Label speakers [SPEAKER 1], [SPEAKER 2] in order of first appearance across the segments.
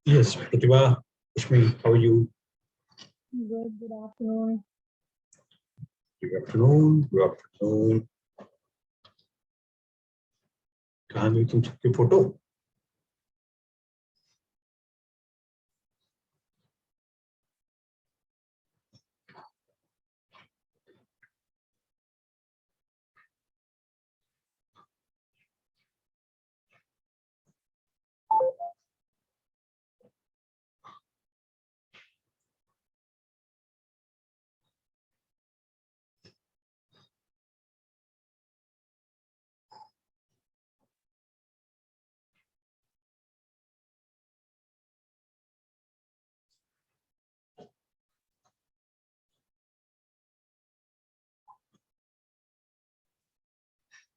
[SPEAKER 1] Yes, Pratibha, Ishmi, how are you?
[SPEAKER 2] Good afternoon.
[SPEAKER 1] Good afternoon. Good afternoon. कहाँ गई तुम सबकी photo?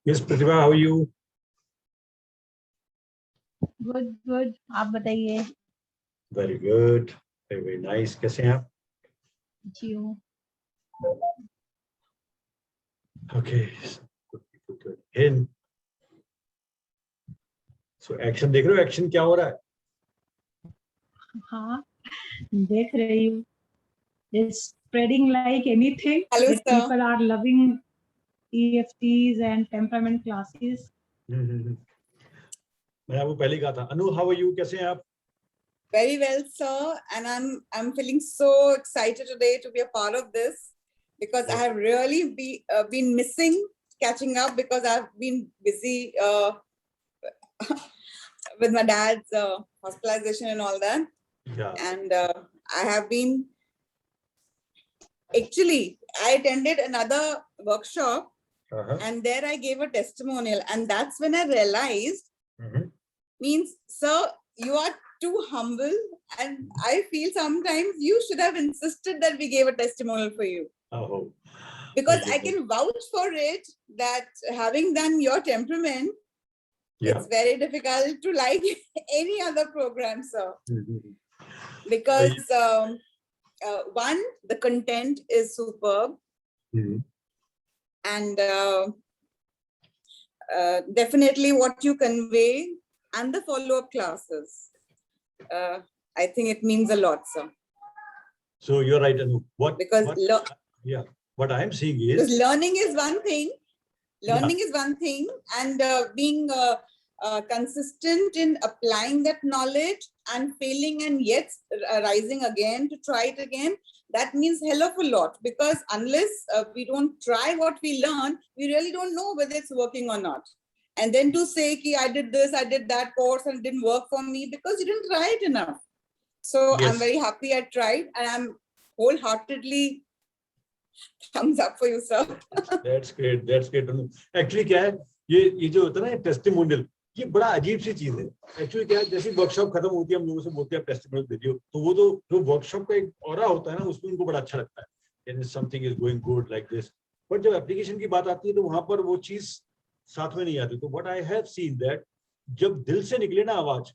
[SPEAKER 1] Yes, Pratibha, how are you?
[SPEAKER 2] Good. आप बताइए।
[SPEAKER 1] Very good. Very nice. कैसे हैं आप?
[SPEAKER 2] अच्छी हूँ।
[SPEAKER 1] Okay. Good. In. So action देख रहे हो? Action क्या हो रहा है?
[SPEAKER 2] हाँ, देख रही हूँ। It's spreading like anything.
[SPEAKER 3] Hello,
[SPEAKER 2] that
[SPEAKER 3] sir.
[SPEAKER 2] People are loving EFTs and temperament classes.
[SPEAKER 1] मैंने आपको पहले ही कहा था. Anu, how are you? कैसे हैं आप?
[SPEAKER 3] Very well, sir. And I'm feeling so excited today to be a part of this because I have really been missing catching up because I've been busy with my dad's hospitalization and all that.
[SPEAKER 1] Yeah.
[SPEAKER 3] And I have been actually I attended another workshop and there I gave a testimonial, and that's when I realized means, sir, you are too humble, and I feel sometimes you should have insisted that we gave a testimonial for you.
[SPEAKER 1] Oh.
[SPEAKER 3] Because I can vouch for it that having done your temperament, it's very difficult to like any other program, sir. Because one, the content is superb, and definitely what you convey and the follow-up classes. I think it means a lot, sir.
[SPEAKER 1] So you're right, Anu. What I'm seeing is
[SPEAKER 3] because learning is one thing. Learning is one thing, and being consistent in applying that knowledge and failing and yet rising again to try it again. That means hell of a lot, because unless we don't try what we learn, we really don't know whether it's working or not. And then to say, ki, I did this, I did that course and it didn't work for me because you didn't try it enough. So I'm very happy I tried, and I'm wholeheartedly thumbs up for you, sir.
[SPEAKER 1] That's great. That's great. Actually, क्या है ये जो होता है ना testimonial, ये बड़ा अजीब सी चीज है. Actually क्या है, जैसे वर्कशॉप खत्म होती है हम लोगों से बोलते हैं टेस्टिमोनियल दे दियो, तो वो तो जो वर्कशॉप का एक ऑरा होता है ना, उसमें उनको बड़ा अच्छा लगता है. And something is going good like this. But जब एप्लीकेशन की बात आती है तो वहां पर वो चीज साथ में नहीं आती. तो what I have seen that जब दिल से निकले ना आवाज,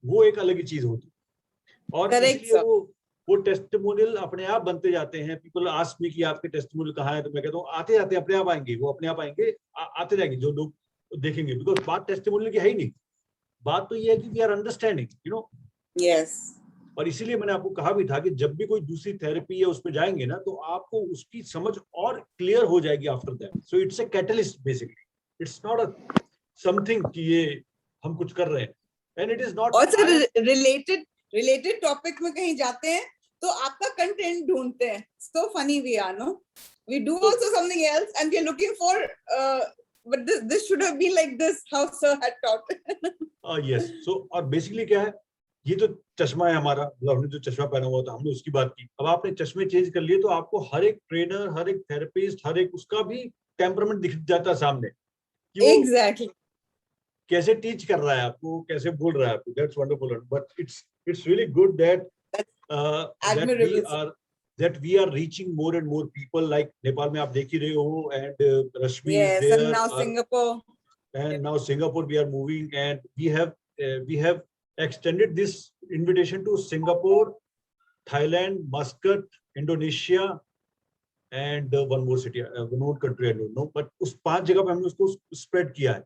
[SPEAKER 1] वो एक अलग ही चीज होती है. और इसलिए वो टेस्टिमोनियल अपने आप बनते जाते हैं. पीपल आस्क मी कि आपके टेस्टिमोनियल कहाँ है, तो मैं कहता हूँ आते जाते अपने आप आएंगे, वो अपने आप आएंगे, आते जाएंगे जो लोग देखेंगे. बिकॉज बात टेस्टिमोनियल की है ही नहीं, बात तो ये है कि we are understanding, you know.
[SPEAKER 3] Yes.
[SPEAKER 1] और इसीलिए मैंने आपको कहा भी था कि जब भी कोई दूसरी थेरेपी या उस पर जाएंगे ना, तो आपको उसकी समझ और क्लियर हो जाएगी after that. So it's a catalyst basically. It's not a something कि ये हम कुछ कर रहे हैं. And it is not
[SPEAKER 3] also related topic में कहीं जाते हैं तो आपका कंटेंट ढूंढते हैं. So funny we are, no? We do also something else and we are looking for but this should have been like this how sir had taught.
[SPEAKER 1] Yes. So और basically क्या है, ये तो चश्मा है हमारा, मतलब हमने जो चश्मा पहना हुआ था हमने उसकी बात की. अब आपने चश्मे चेंज कर लिए तो आपको हर एक ट्रेनर, हर एक थेरेपिस्ट, हर एक उसका भी टेम्परामेंट दिख जाता है सामने.
[SPEAKER 3] Exactly.
[SPEAKER 1] कैसे टीच कर रहा है आपको, कैसे बोल रहा है आपको. That's wonderful. But it's really good that that we are reaching more and more people. Like Nepal में आप देख ही रहे हो, and Rashmi is there.
[SPEAKER 3] And now Singapore.
[SPEAKER 1] And now Singapore we are moving, and we have extended this invitation to Singapore, Thailand, Muscat, Indonesia, and one more city, one more country I don't know. But उस 5 जगह पे हमने उसको spread किया है.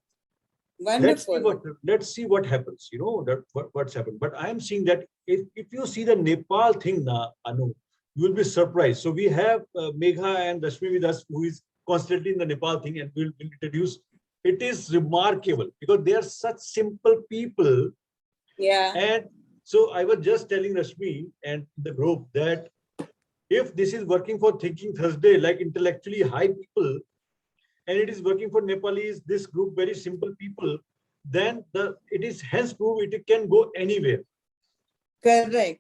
[SPEAKER 3] Wonderful.
[SPEAKER 1] Let's see what happens. You know that what's happened. But I am seeing that if you see the Nepal thing now, Anu, you will be surprised. So we have Megha and Rashmi with us, who is constantly in the Nepal thing, and we'll introduce. It is remarkable because they are such simple people.
[SPEAKER 3] Yeah.
[SPEAKER 1] And so I was just telling Rashmi and the group that if this is working for Thinking Thursday, like intellectually high people, and it is working for Nepalese, this group, very simple people, then it is hence proof it can go anywhere.
[SPEAKER 3] Correct.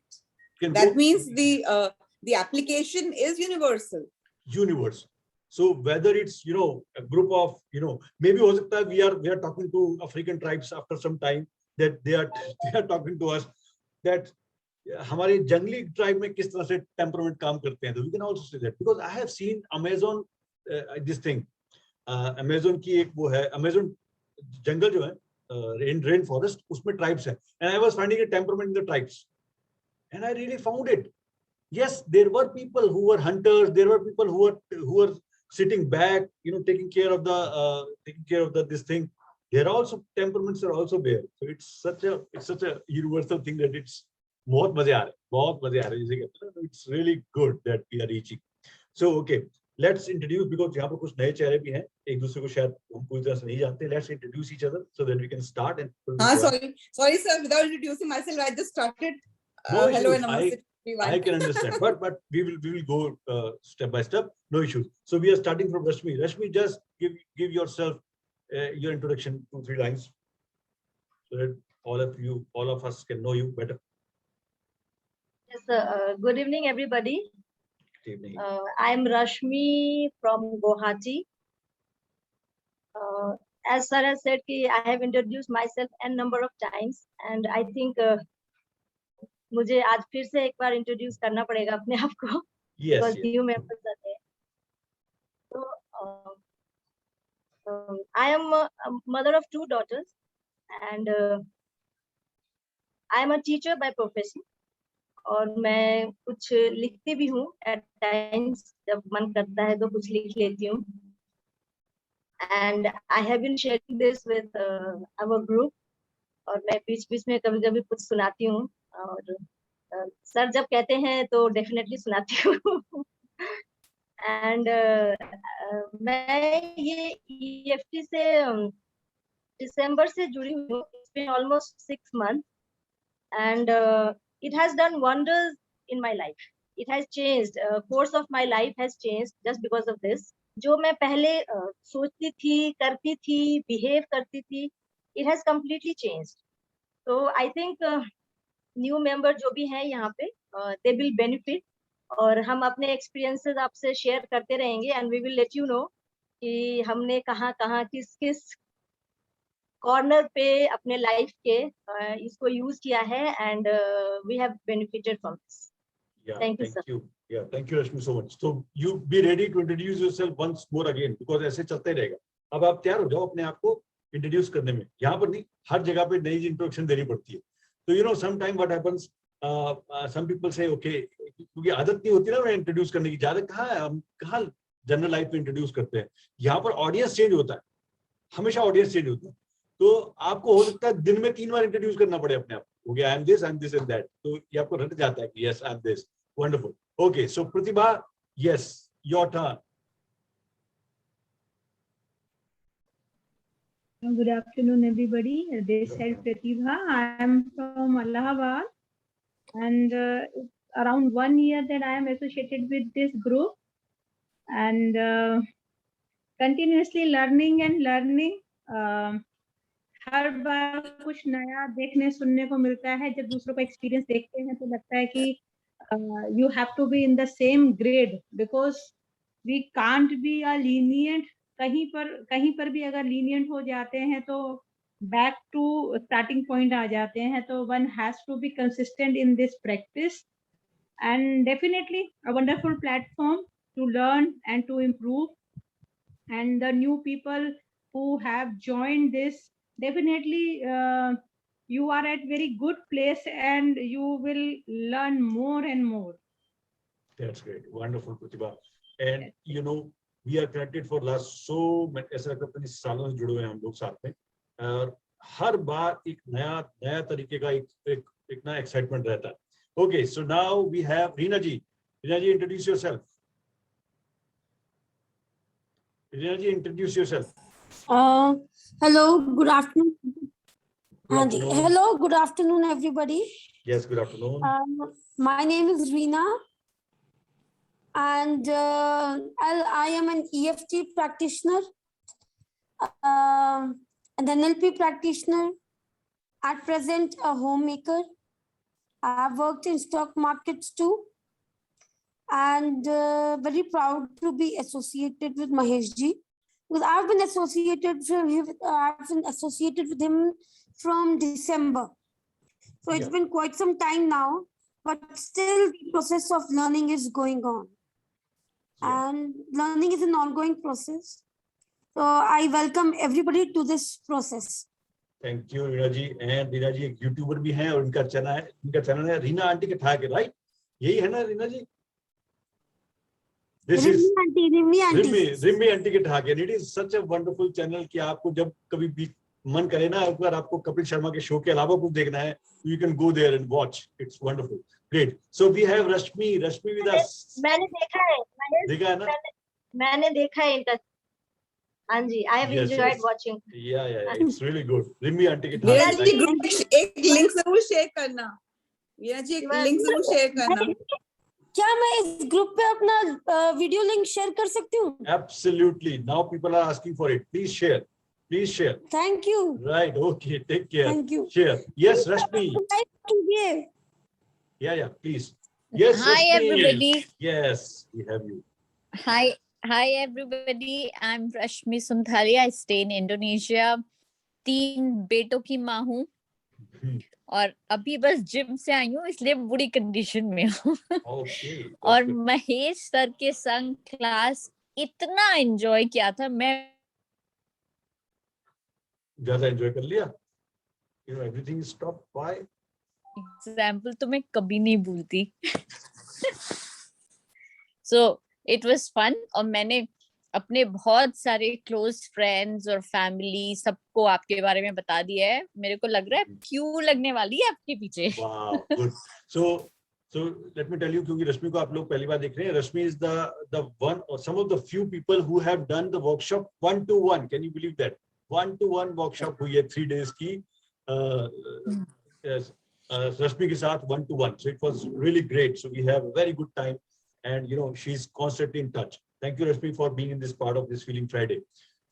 [SPEAKER 1] Can
[SPEAKER 3] That
[SPEAKER 1] go
[SPEAKER 3] means the application is universal.
[SPEAKER 1] universe. So whether it's, you know, a group of, you know, maybe we are talking to African tribes after some time, that they are talking to us that हमारे जंगली tribe में किस तरह से temperament काम करते हैं. So we can also say that because I have seen Amazon, this thing, Amazon की एक वो है, Amazon जंगल जो है, rain forest, उसमें tribes है, and I was finding a temperament in the tribes, and I really found it. Yes, there were people who were hunters, there were people who were sitting back, you know, taking care of the this thing. There are also temperaments are also there. So it's such a universal thing that it's बहुत मजे आ रहे हैं, जैसे कहते हैं. It's really good that we are reaching. So okay, let's introduce, because यहाँ पर कुछ नए चेहरे भी हैं, एक दूसरे को शायद हम पूरी तरह से नहीं जानते. Let's introduce each other so that we can start. And
[SPEAKER 3] sorry sir, without introducing myself, I just started.
[SPEAKER 1] No
[SPEAKER 3] Hello
[SPEAKER 1] issues.
[SPEAKER 3] and namaste.
[SPEAKER 1] I can understand, but we will go step by step. No issues. So we are starting from Rashmi. Rashmi, just give yourself your introduction, 2-3 lines, so that all of us can know you better.
[SPEAKER 4] Yes, good evening, everybody.
[SPEAKER 1] Good evening.
[SPEAKER 4] I'm Rashmi from Guwahati. As Sir has said, I have introduced myself a number of times, and I think मुझे आज फिर से एक बार introduce करना पड़ेगा अपने आप को, because new members are there. So I am a mother of 2 daughters, and I am a teacher by profession. और मैं कुछ लिखती भी हूँ at times, जब मन करता है तो कुछ लिख लेती हूँ. And I have been sharing this with our group, और मैं बीच-बीच में कभी-कभी कुछ सुनाती हूँ, और सर जब कहते हैं तो डेफिनेटली सुनाती हूँ. एंड मैं ये EFT से दिसंबर से जुड़ी हूँ. It's been almost 6 months, and it has done wonders in my life. It has changed. Course of my life has changed just because of this. जो मैं पहले सोचती थी, करती थी, behave करती थी, it has completely changed. So I think new member जो भी हैं यहाँ पे, they will benefit, और हम अपने experiences आपसे share करते रहेंगे, and we will let you know कि हमने कहाँ किस कॉर्नर पे अपने लाइफ के इसको यूज किया है, and we have benefited from this. Thank you, sir.
[SPEAKER 1] Yeah, thank you, Rashmi, so much. So you be ready to introduce yourself once more again, because ऐसे चलते रहेगा. अब आप तैयार हो जाओ अपने आप को इंट्रोड्यूस करने में. यहाँ पर नहीं, हर जगह पे नई इंट्रोडक्शन देनी पड़ती है. तो you know sometime what happens, some people say okay, क्योंकि आदत नहीं होती ना मैं इंट्रोड्यूस करने की. ज्यादा कहाँ जनरल लाइफ में इंट्रोड्यूस करते हैं. यहाँ पर ऑडियंस चेंज होता है, हमेशा ऑडियंस चेंज होता है. तो आपको हो सकता है दिन में 3 बार इंट्रोड्यूस करना पड़े अपने आप को. I am this and that. तो ये आपको रट जाता है कि yes I am this. Wonderful. Okay, so Pratibha, yes, your turn.
[SPEAKER 2] Good afternoon, everybody. This is Pratibha. I am from Allahabad, and it's around 1 year that I am associated with this group, and continuously learning and learning. हर बार कुछ नया देखने सुनने को मिलता है. जब दूसरों का एक्सपीरियंस देखते हैं तो लगता है कि you have to be in the same grade, because we can't be a lenient. कहीं पर भी अगर lenient हो जाते हैं तो back to starting point आ जाते हैं. तो one has to be consistent in this practice, and definitely a wonderful platform to learn and to improve. And the new people who have joined this, definitely you are at very good place and you will learn more and more.
[SPEAKER 1] That's great. Wonderful, Pratibha. And you know, we are connected for last so many, ऐसा लगता है 25 सालों से जुड़े हुए हैं हम लोग साथ में. और हर बार एक नया तरीके का एक नया एक्साइटमेंट रहता है. Okay, so now we have Reena ji. Reena ji, introduce yourself. Reena ji, introduce yourself.
[SPEAKER 5] Hello, good afternoon.
[SPEAKER 1] Good afternoon.
[SPEAKER 5] Hello, good afternoon, everybody.
[SPEAKER 1] Yes, good afternoon.
[SPEAKER 5] My name is Reena, and I am an EFT practitioner, an NLP practitioner, at present a homemaker. I have worked in stock markets too, and very proud to be associated with Mahesh ji, because I've been associated with him from December. So it's been quite some time now, but still the process of learning is going on.
[SPEAKER 1] Yeah.
[SPEAKER 5] And learning is an ongoing process. So I welcome everybody to this process.
[SPEAKER 1] Thank you, Reena ji. And Reena ji एक YouTuber भी हैं और इनका channel है Reena aunty के ठाके, right? यही है ना रीना जी? This is
[SPEAKER 5] Rimmi aunty.
[SPEAKER 1] Rimmi aunty के ठाके. And it is such a wonderful channel कि आपको जब कभी भी मन करे ना, अगर आपको कपिल शर्मा के शो के अलावा कुछ देखना है, you can go there and watch. It's wonderful. Great. So we have Rashmi with us.
[SPEAKER 4] मैंने देखा है.
[SPEAKER 1] देखा है ना?
[SPEAKER 4] मैंने देखा है इनका. हाँ जी, I have
[SPEAKER 1] Yes,
[SPEAKER 4] enjoyed
[SPEAKER 1] yes.
[SPEAKER 4] watching.
[SPEAKER 1] Yeah, it's really good. Rimmi aunty के
[SPEAKER 3] वीरा
[SPEAKER 1] ठाके.
[SPEAKER 3] जी ग्रुप एक लिंक जरूर शेयर करना. वीरा जी एक लिंक जरूर शेयर करना.
[SPEAKER 5] क्या मैं इस ग्रुप पे अपना वीडियो लिंक शेयर कर सकती हूँ?
[SPEAKER 1] Absolutely. Now people are asking for it. Please share. Please share.
[SPEAKER 5] Thank you.
[SPEAKER 1] Right. Okay. Take care.
[SPEAKER 5] Thank you.
[SPEAKER 1] Share. Yes, Rashmi.
[SPEAKER 5] कीजिए.
[SPEAKER 1] Yeah. Please. Yes.
[SPEAKER 6] Hi,
[SPEAKER 1] Rashmi.
[SPEAKER 6] everybody.
[SPEAKER 1] Yes, we have you.
[SPEAKER 6] Hi, everybody. I'm Rashmi Sundhari. I stay in Indonesia. 3 बेटों की माँ हूँ और अभी बस gym से आई हूँ, इसलिए बुरी कंडीशन में हूँ.
[SPEAKER 1] Okay.
[SPEAKER 6] और महेश सर के संग क्लास इतना एंजॉय किया था, मैं
[SPEAKER 1] ज्यादा एंजॉय कर लिया. You know, everything is stopped. Why?
[SPEAKER 6] Example तो मैं कभी नहीं भूलती. So it was fun. और मैंने अपने बहुत सारे क्लोज फ्रेंड्स और फैमिली सबको आपके बारे में बता दिया है. मेरे को लग रहा है क्यों लगने वाली है आपके पीछे.
[SPEAKER 1] Wow. Good. So let me tell you, क्योंकि रश्मि को आप लोग पहली बार देख रहे हैं. रश्मि is the one or some of the few people who have done the workshop 1-to-1. Can you believe that? 1-to-1 workshop हुई है 3 days की. Yes. Rashmi ke saath 1-to-1. So it was really great. So we have a very good time, and you know she's constantly in touch. Thank you, Rashmi, for being in this part of this Feeling Friday.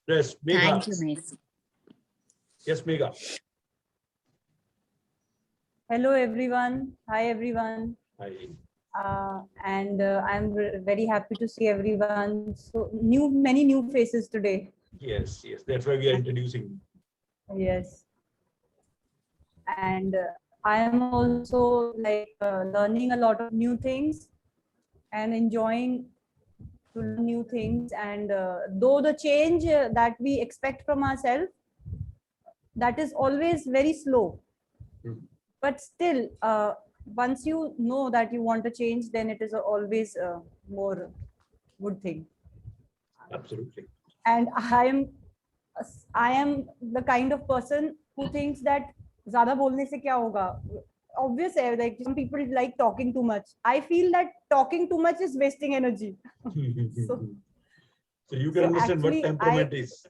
[SPEAKER 1] Yes, Megha.
[SPEAKER 6] Thank you, Mahesh.
[SPEAKER 1] Yes, Megha.
[SPEAKER 7] Hello everyone. Hi everyone.
[SPEAKER 1] Hi.
[SPEAKER 7] And I'm very happy to see everyone. So many new faces today.
[SPEAKER 1] Yes. That's why we are introducing.
[SPEAKER 7] Yes. And I am also learning a lot of new things and enjoying to learn new things. And though the change that we expect from ourselves, that is always very slow. But still, once you know that you want to change, then it is always a more good thing.
[SPEAKER 1] Absolutely.
[SPEAKER 7] And I am the kind of person who thinks that ज़्यादा बोलने से क्या होगा? Obvious है, like some people like talking too much. I feel that talking too much is wasting energy.
[SPEAKER 1] So you can understand what temperament is.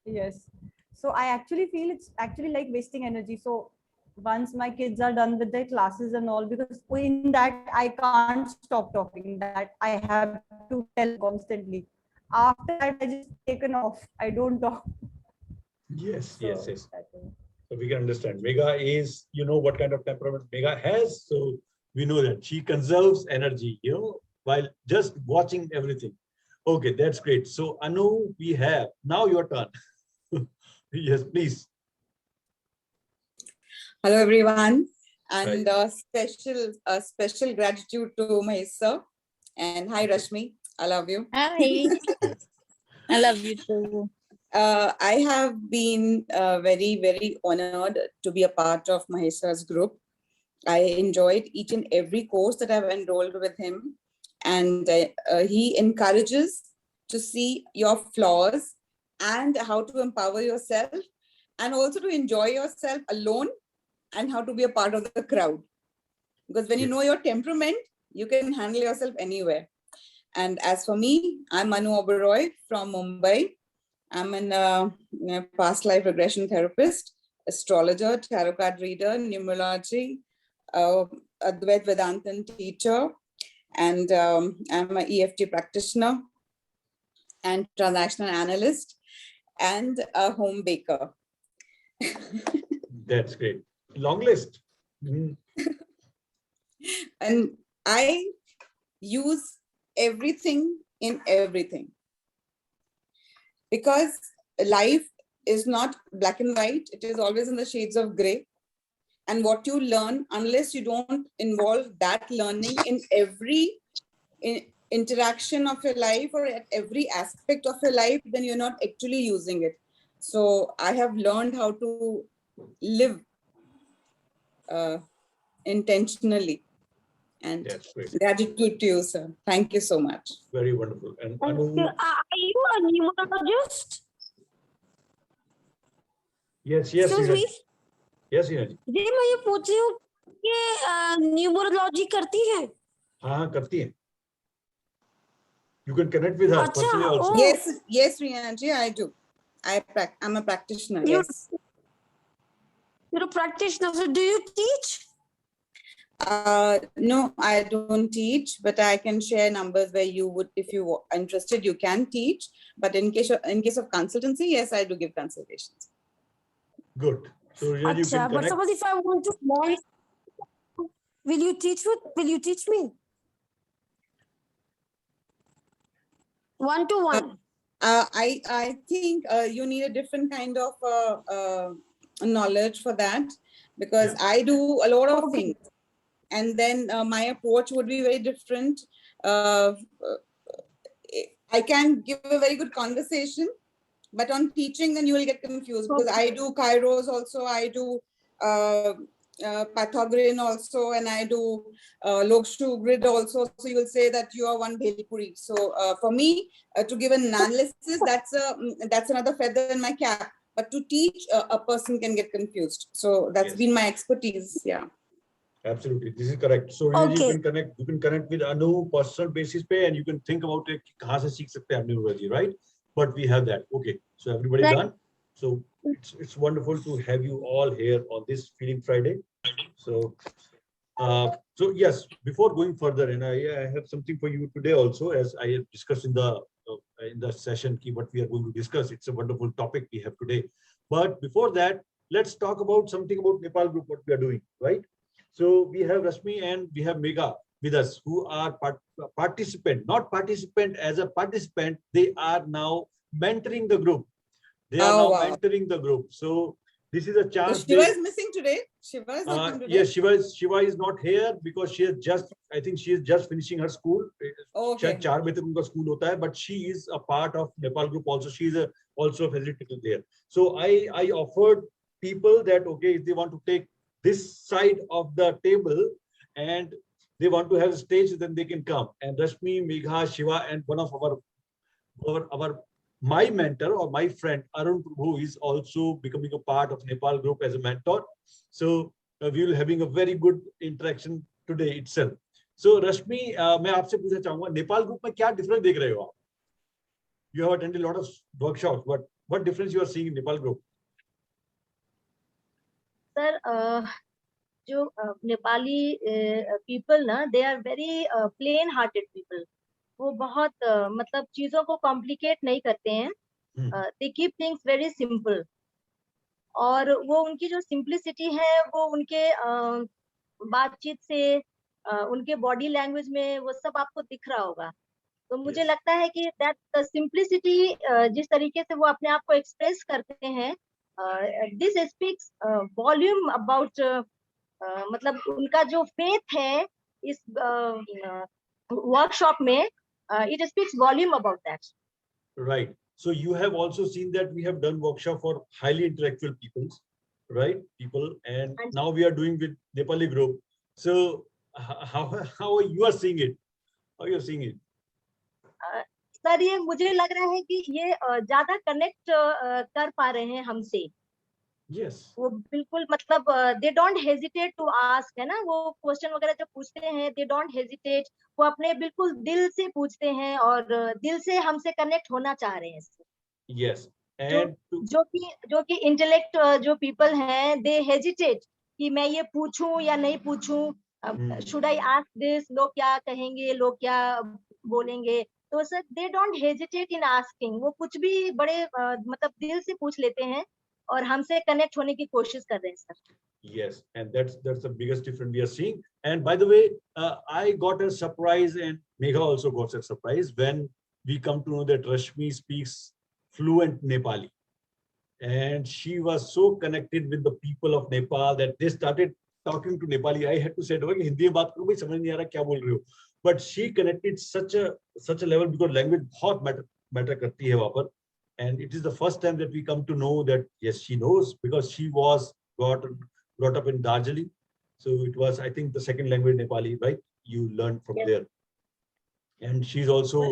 [SPEAKER 7] Yes. So I actually feel it's actually like wasting energy. So once my kids are done with their classes and all, because in that I can't stop talking, that I have to tell constantly. After that, I just taken off. I don't talk.
[SPEAKER 1] Yes.
[SPEAKER 7] So
[SPEAKER 1] we can understand. Megha is, you know, what kind of temperament Megha has. So we know that she conserves energy, you know, while just watching everything. Okay, that's great. So Anu, we have now your turn. Yes, please.
[SPEAKER 3] Hello everyone, and special gratitude to Mahesh sir. And hi Rashmi, I love you.
[SPEAKER 6] Hi. I love you too.
[SPEAKER 3] I have been very honored to be a part of Mahesh sir's group. I enjoyed each and every course that I've enrolled with him, and he encourages to see your flaws and how to empower yourself and also to enjoy yourself alone and how to be a part of the crowd. Because when you
[SPEAKER 1] Yes.
[SPEAKER 3] know your temperament, you can handle yourself anywhere. And as for me, I'm Manu Oberoi from Mumbai. I'm a past life regression therapist, astrologer, tarot card reader, numerology, Advait Vedantan teacher, and I'm an EFT practitioner and transactional analyst and a home baker.
[SPEAKER 1] That's great. Long list. Mhm.
[SPEAKER 3] And I use everything in everything, because life is not black and white. It is always in the shades of gray. And what you learn, unless you don't involve that learning in every interaction of your life or at every aspect of your life, then you're not actually using it. So I have learned how to live intentionally. And
[SPEAKER 1] That's great.
[SPEAKER 3] gratitude to you, sir. Thank you so much.
[SPEAKER 1] Very wonderful. And
[SPEAKER 5] Are
[SPEAKER 1] Anu,
[SPEAKER 5] you a numerologist?
[SPEAKER 1] yes,
[SPEAKER 5] Excuse me?
[SPEAKER 1] yes, Hina जी.
[SPEAKER 5] जी मैं ये पूछ रही हूँ कि numerology करती है?
[SPEAKER 1] हाँ, करती हैं. You can connect with her
[SPEAKER 5] अच्छा,
[SPEAKER 1] personally also.
[SPEAKER 5] oh.
[SPEAKER 3] Yes, Riyaji, I do. I'm a practitioner.
[SPEAKER 5] You-
[SPEAKER 3] Yes.
[SPEAKER 5] You're a practitioner. So do you teach?
[SPEAKER 3] No, I don't teach, but I can share numbers where you would, if you are interested, you can teach. But in case of consultancy, yes, I do give consultations.
[SPEAKER 1] Good. So Hina ji, you
[SPEAKER 5] अच्छा,
[SPEAKER 1] can
[SPEAKER 5] but
[SPEAKER 1] connect.
[SPEAKER 5] suppose if I want to learn, will you teach me? One to one.
[SPEAKER 3] I think you need a different kind of knowledge for that, because
[SPEAKER 1] Yeah.
[SPEAKER 3] I do a lot of
[SPEAKER 5] Okay.
[SPEAKER 3] things, and then my approach would be very different. I can give a very good conversation, but on teaching, then you will get confused, because I do Kairos also, I do Pythagorean also, and I do Lokshu grid also. So you will say that you are one Bhelpuri. So for me, to give an analysis, that's another feather in my cap. But to teach, a person can get confused. So that's
[SPEAKER 1] Yes.
[SPEAKER 3] been my expertise. Yeah.
[SPEAKER 1] Absolutely, this is correct. So Hina ji,
[SPEAKER 5] Okay.
[SPEAKER 1] you can connect with Anu personal basis पे, and you can think about it. कहाँ से सीख सकते हैं अपनी numerology, right? But we have that. Okay. So everybody
[SPEAKER 5] Right.
[SPEAKER 1] done. So it's wonderful to have you all here on this Feeling Friday. So yes, before going further, and I have something for you today also, as I have discussed in the session, what we are going to discuss. It's a wonderful topic we have today. But before that, let's talk about something about Nepal Group, what we are doing, right? So we have Rashmi and we have Megha with us, who are not participant as a participant. They are now mentoring the group. They are
[SPEAKER 3] Oh,
[SPEAKER 1] now
[SPEAKER 3] wow.
[SPEAKER 1] mentoring the group. So this is a
[SPEAKER 3] So
[SPEAKER 1] chance.
[SPEAKER 3] Shiva is missing today. Shiva is not coming today.
[SPEAKER 1] Yes, Shiva is not here because she is just finishing her school.
[SPEAKER 3] Okay.
[SPEAKER 1] शायद 4 बजे तक उनका school होता है, but she is a part of Nepal Group also. She is also a facilitator there. So I offered people that, okay, if they want to take this side of the table and they want to have a stage, then they can come. And Rashmi, Megha, Shiva, and one of my mentor or my friend Arun Prabhu is also becoming a part of Nepal Group as a mentor. So we will having a very good interaction today itself. So Rashmi, मैं आपसे पूछना चाहूँगा, Nepal group में क्या difference देख रहे हो आप? You have attended a lot of workshops, but what difference you are seeing in Nepal Group?
[SPEAKER 4] Sir जो नेपाली पीपल ना, they are very plain hearted people. वो बहुत मतलब चीजों को कॉम्प्लिकेट नहीं करते हैं. They keep things very simple. और वो उनकी जो सिंप्लिसिटी है वो उनके बातचीत से, उनके बॉडी लैंग्वेज में वो सब आपको दिख रहा होगा. तो मुझे
[SPEAKER 1] Yes.
[SPEAKER 4] लगता है कि दैट सिंप्लिसिटी, जिस तरीके से वो अपने आप को एक्सप्रेस करते हैं, दिस स्पीक्स वॉल्यूम अबाउट, मतलब उनका जो फेथ है इस वर्कशॉप में, it speaks volume about that.
[SPEAKER 1] Right. So you have also seen that we have done workshop for highly intellectual people, and
[SPEAKER 4] And-
[SPEAKER 1] now we are doing with Nepali group. So how you are seeing it? How you are seeing it?
[SPEAKER 4] Sir ये मुझे लग रहा है कि ये ज्यादा connect कर पा रहे हैं हमसे.
[SPEAKER 1] Yes.
[SPEAKER 4] वो बिल्कुल मतलब they don't hesitate to ask, है ना, वो क्वेश्चन वगैरह जब पूछते हैं दे डोंट हेजिटेट, वो अपने बिल्कुल दिल से पूछते हैं और दिल से हमसे कनेक्ट होना चाह रहे हैं।
[SPEAKER 1] Yes.
[SPEAKER 4] जो
[SPEAKER 1] And to,
[SPEAKER 4] जो कि इंटेलेक्ट जो पीपल हैं दे हेजिटेट कि मैं ये पूछूं या नहीं पूछूं, शुड आई आस्क दिस, लोग क्या कहेंगे, लोग क्या बोलेंगे, तो sir they don't hesitate in asking, वो कुछ भी बड़े मतलब दिल से पूछ लेते हैं और हमसे कनेक्ट होने की कोशिश कर रहे हैं sir.
[SPEAKER 1] yes, and that's the biggest difference we are seeing. And by the way, I got a surprise, and Megha also got a surprise when we come to know that Rashmi speaks fluent Nepali, and she was so connected with the people of Nepal that they started talking to Nepali. I had to say to her, "Hindi में बात करो, भाई समझ नहीं आ रहा क्या बोल रहे हो." But she connected such a level because language बहुत matter करती है वहाँ पर. And it is the first time that we come to know that yes, she knows because she was brought up in Darjeeling. So it was, I think, the second language Nepali, right? You learned from
[SPEAKER 4] Yes.
[SPEAKER 1] there. And she's also,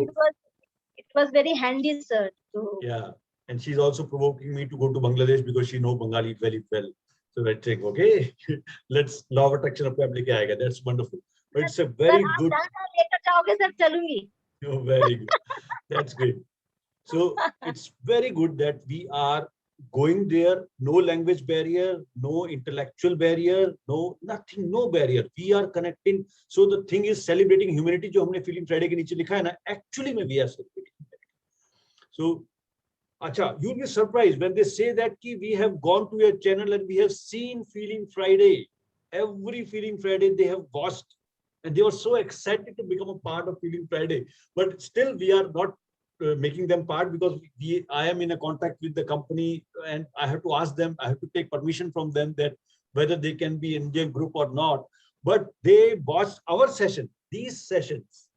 [SPEAKER 4] it was very handy sir, so
[SPEAKER 1] yeah, and she's also provoking me to go to Bangladesh because she knows Bengali very well. So I think, okay, let's law of attraction apne aap leke aayega. That's wonderful. But it's a
[SPEAKER 4] sir
[SPEAKER 1] very
[SPEAKER 4] आप
[SPEAKER 1] good,
[SPEAKER 4] जहाँ लेकर जाओगे sir चलूंगी।
[SPEAKER 1] oh, very good. That's great. So it's very good that we are going there. No language barrier, no intellectual barrier, no nothing, no barrier. We are connecting. So the thing is celebrating humanity. जो हमने Feeling Friday के नीचे लिखा है ना, actually में we are celebrating humanity. So, अच्छा, you'll be surprised when they say that कि we have gone to your channel and we have seen Feeling Friday. Every Feeling Friday they have watched, and they were so excited to become a part of Feeling Friday. But still, we are not making them part because I am in a contact with the company and I have to ask them, I have to take permission from them that whether they can be in Indian group or not. But they watched our session, these sessions,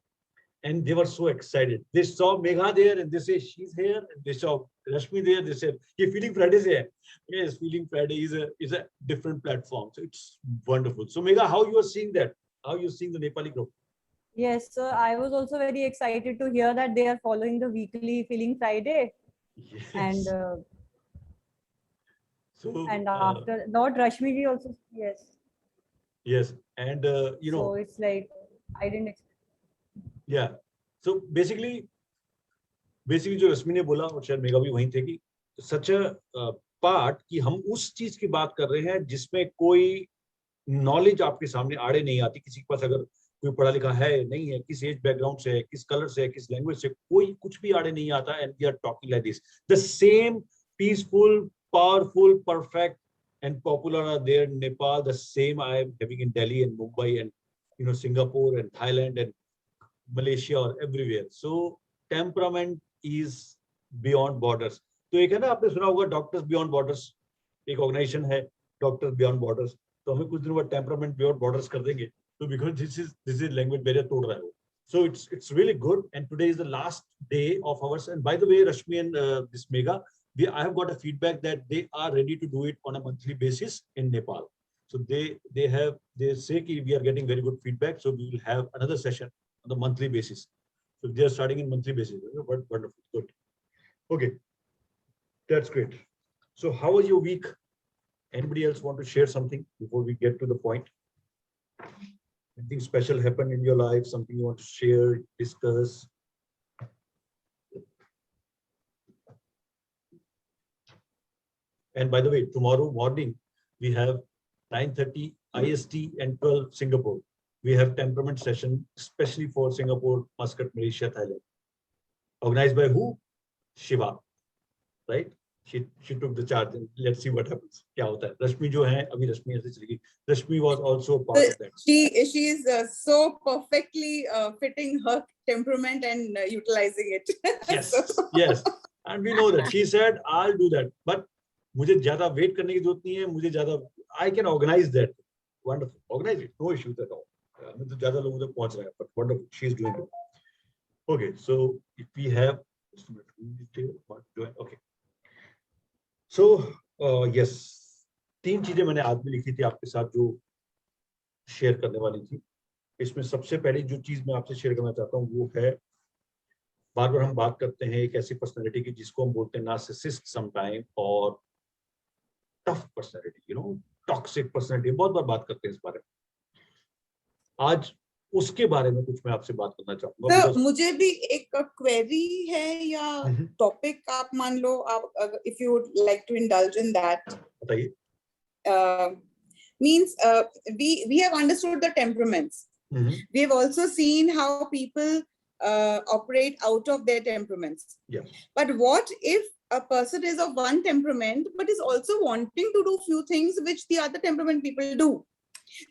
[SPEAKER 1] and they were so excited. They saw Megha there and they say she's here, and they saw Rashmi there. They said, "Ye Feeling Friday se hai." Yes, Feeling Friday is a different platform. So it's wonderful. So Megha, how you are seeing that? How you seeing the Nepali group?
[SPEAKER 7] Yes, sir. I was also very excited to hear that they are following the weekly Feeling Friday.
[SPEAKER 1] Yes.
[SPEAKER 7] And
[SPEAKER 1] so
[SPEAKER 7] after not Rashmi ji also, yes.
[SPEAKER 1] Yes, and you know.
[SPEAKER 7] So it's like I didn't expect.
[SPEAKER 1] Yeah. So basically जो रश्मि ने बोला और शायद mega भी वहीं थे कि सच a part कि हम उस चीज की बात कर रहे हैं जिसमें कोई नॉलेज आपके सामने आड़े नहीं आती। किसी के पास अगर कोई पढ़ा लिखा है नहीं है, किस एज बैकग्राउंड से है, किस कलर से है, किस लैंग्वेज से, कोई कुछ भी आड़े नहीं आता। And we are talking like this, the same peaceful, powerful, perfect and popular are there in Nepal. The same I am having in Delhi and Mumbai and Singapore and Thailand and Malaysia or everywhere. So temperament is beyond borders. तो एक है ना, आपने सुना होगा doctors beyond borders, एक organisation है doctors beyond borders. तो हमें कुछ दिनों बाद टेम्परामेंट बियॉन्ड बॉर्डर्स कर देंगे, तो because this is language barrier तोड़ रहा है वो। So it's really good, and today is the last day of ours. And by the way, Rashmi and this Megha, I have got a feedback that they are ready to do it on a monthly basis in Nepal. So they say that we are getting very good feedback, so we will have another session on the monthly basis. So they are starting in monthly basis. Wonderful, good. Okay, that's great. So how was your week? Anybody else want to share something before we get to the point? Anything special happened in your life? Something you want to share, discuss? And by the way, tomorrow morning we have 9:30 IST and 12 Singapore. We have temperament session, especially for Singapore, Muscat, Malaysia, Thailand. Organized by who? Shiva, right? She took the charge, and let's see what happens. क्या होता है? Rashmi जो है, अभी Rashmi ऐसे चलेगी. Rashmi was also a part of that.
[SPEAKER 3] She is so perfectly fitting her temperament and utilizing it.
[SPEAKER 1] Yes, yes, and we know that. She said, "I'll do that," but मुझे ज़्यादा wait करने की जरूरत नहीं है. मुझे ज़्यादा, I can organize that. Wonderful, organize it. No issues at all. हमें तो ज़्यादा लोगों तक पहुंच रहा है, but wonderful. She is doing it. Okay, so if we have, okay. So yes, 3 चीजें मैंने आज में लिखी थी आपके साथ जो शेयर करने वाली थी. इसमें सबसे पहले जो चीज मैं आपसे शेयर करना चाहता हूँ वो है, बार बार हम बात करते हैं एक ऐसी पर्सनैलिटी की जिसको हम बोलते हैं नार्सिसिस्ट समटाइम और tough personality, you know, toxic personality, बहुत बार बात करते हैं इस बारे में। आज उसके बारे में कुछ मैं आपसे बात करना चाहूंगा।
[SPEAKER 3] तो मुझे भी एक क्वेरी है या टॉपिक आप मान लो, आप if you would like to indulge in that.
[SPEAKER 1] बताइए।
[SPEAKER 3] Means we have understood the temperaments. We have also seen how people operate out of their temperaments.
[SPEAKER 1] Yeah.
[SPEAKER 3] But what if a person is of one temperament but is also wanting to do few things which the other temperament people do?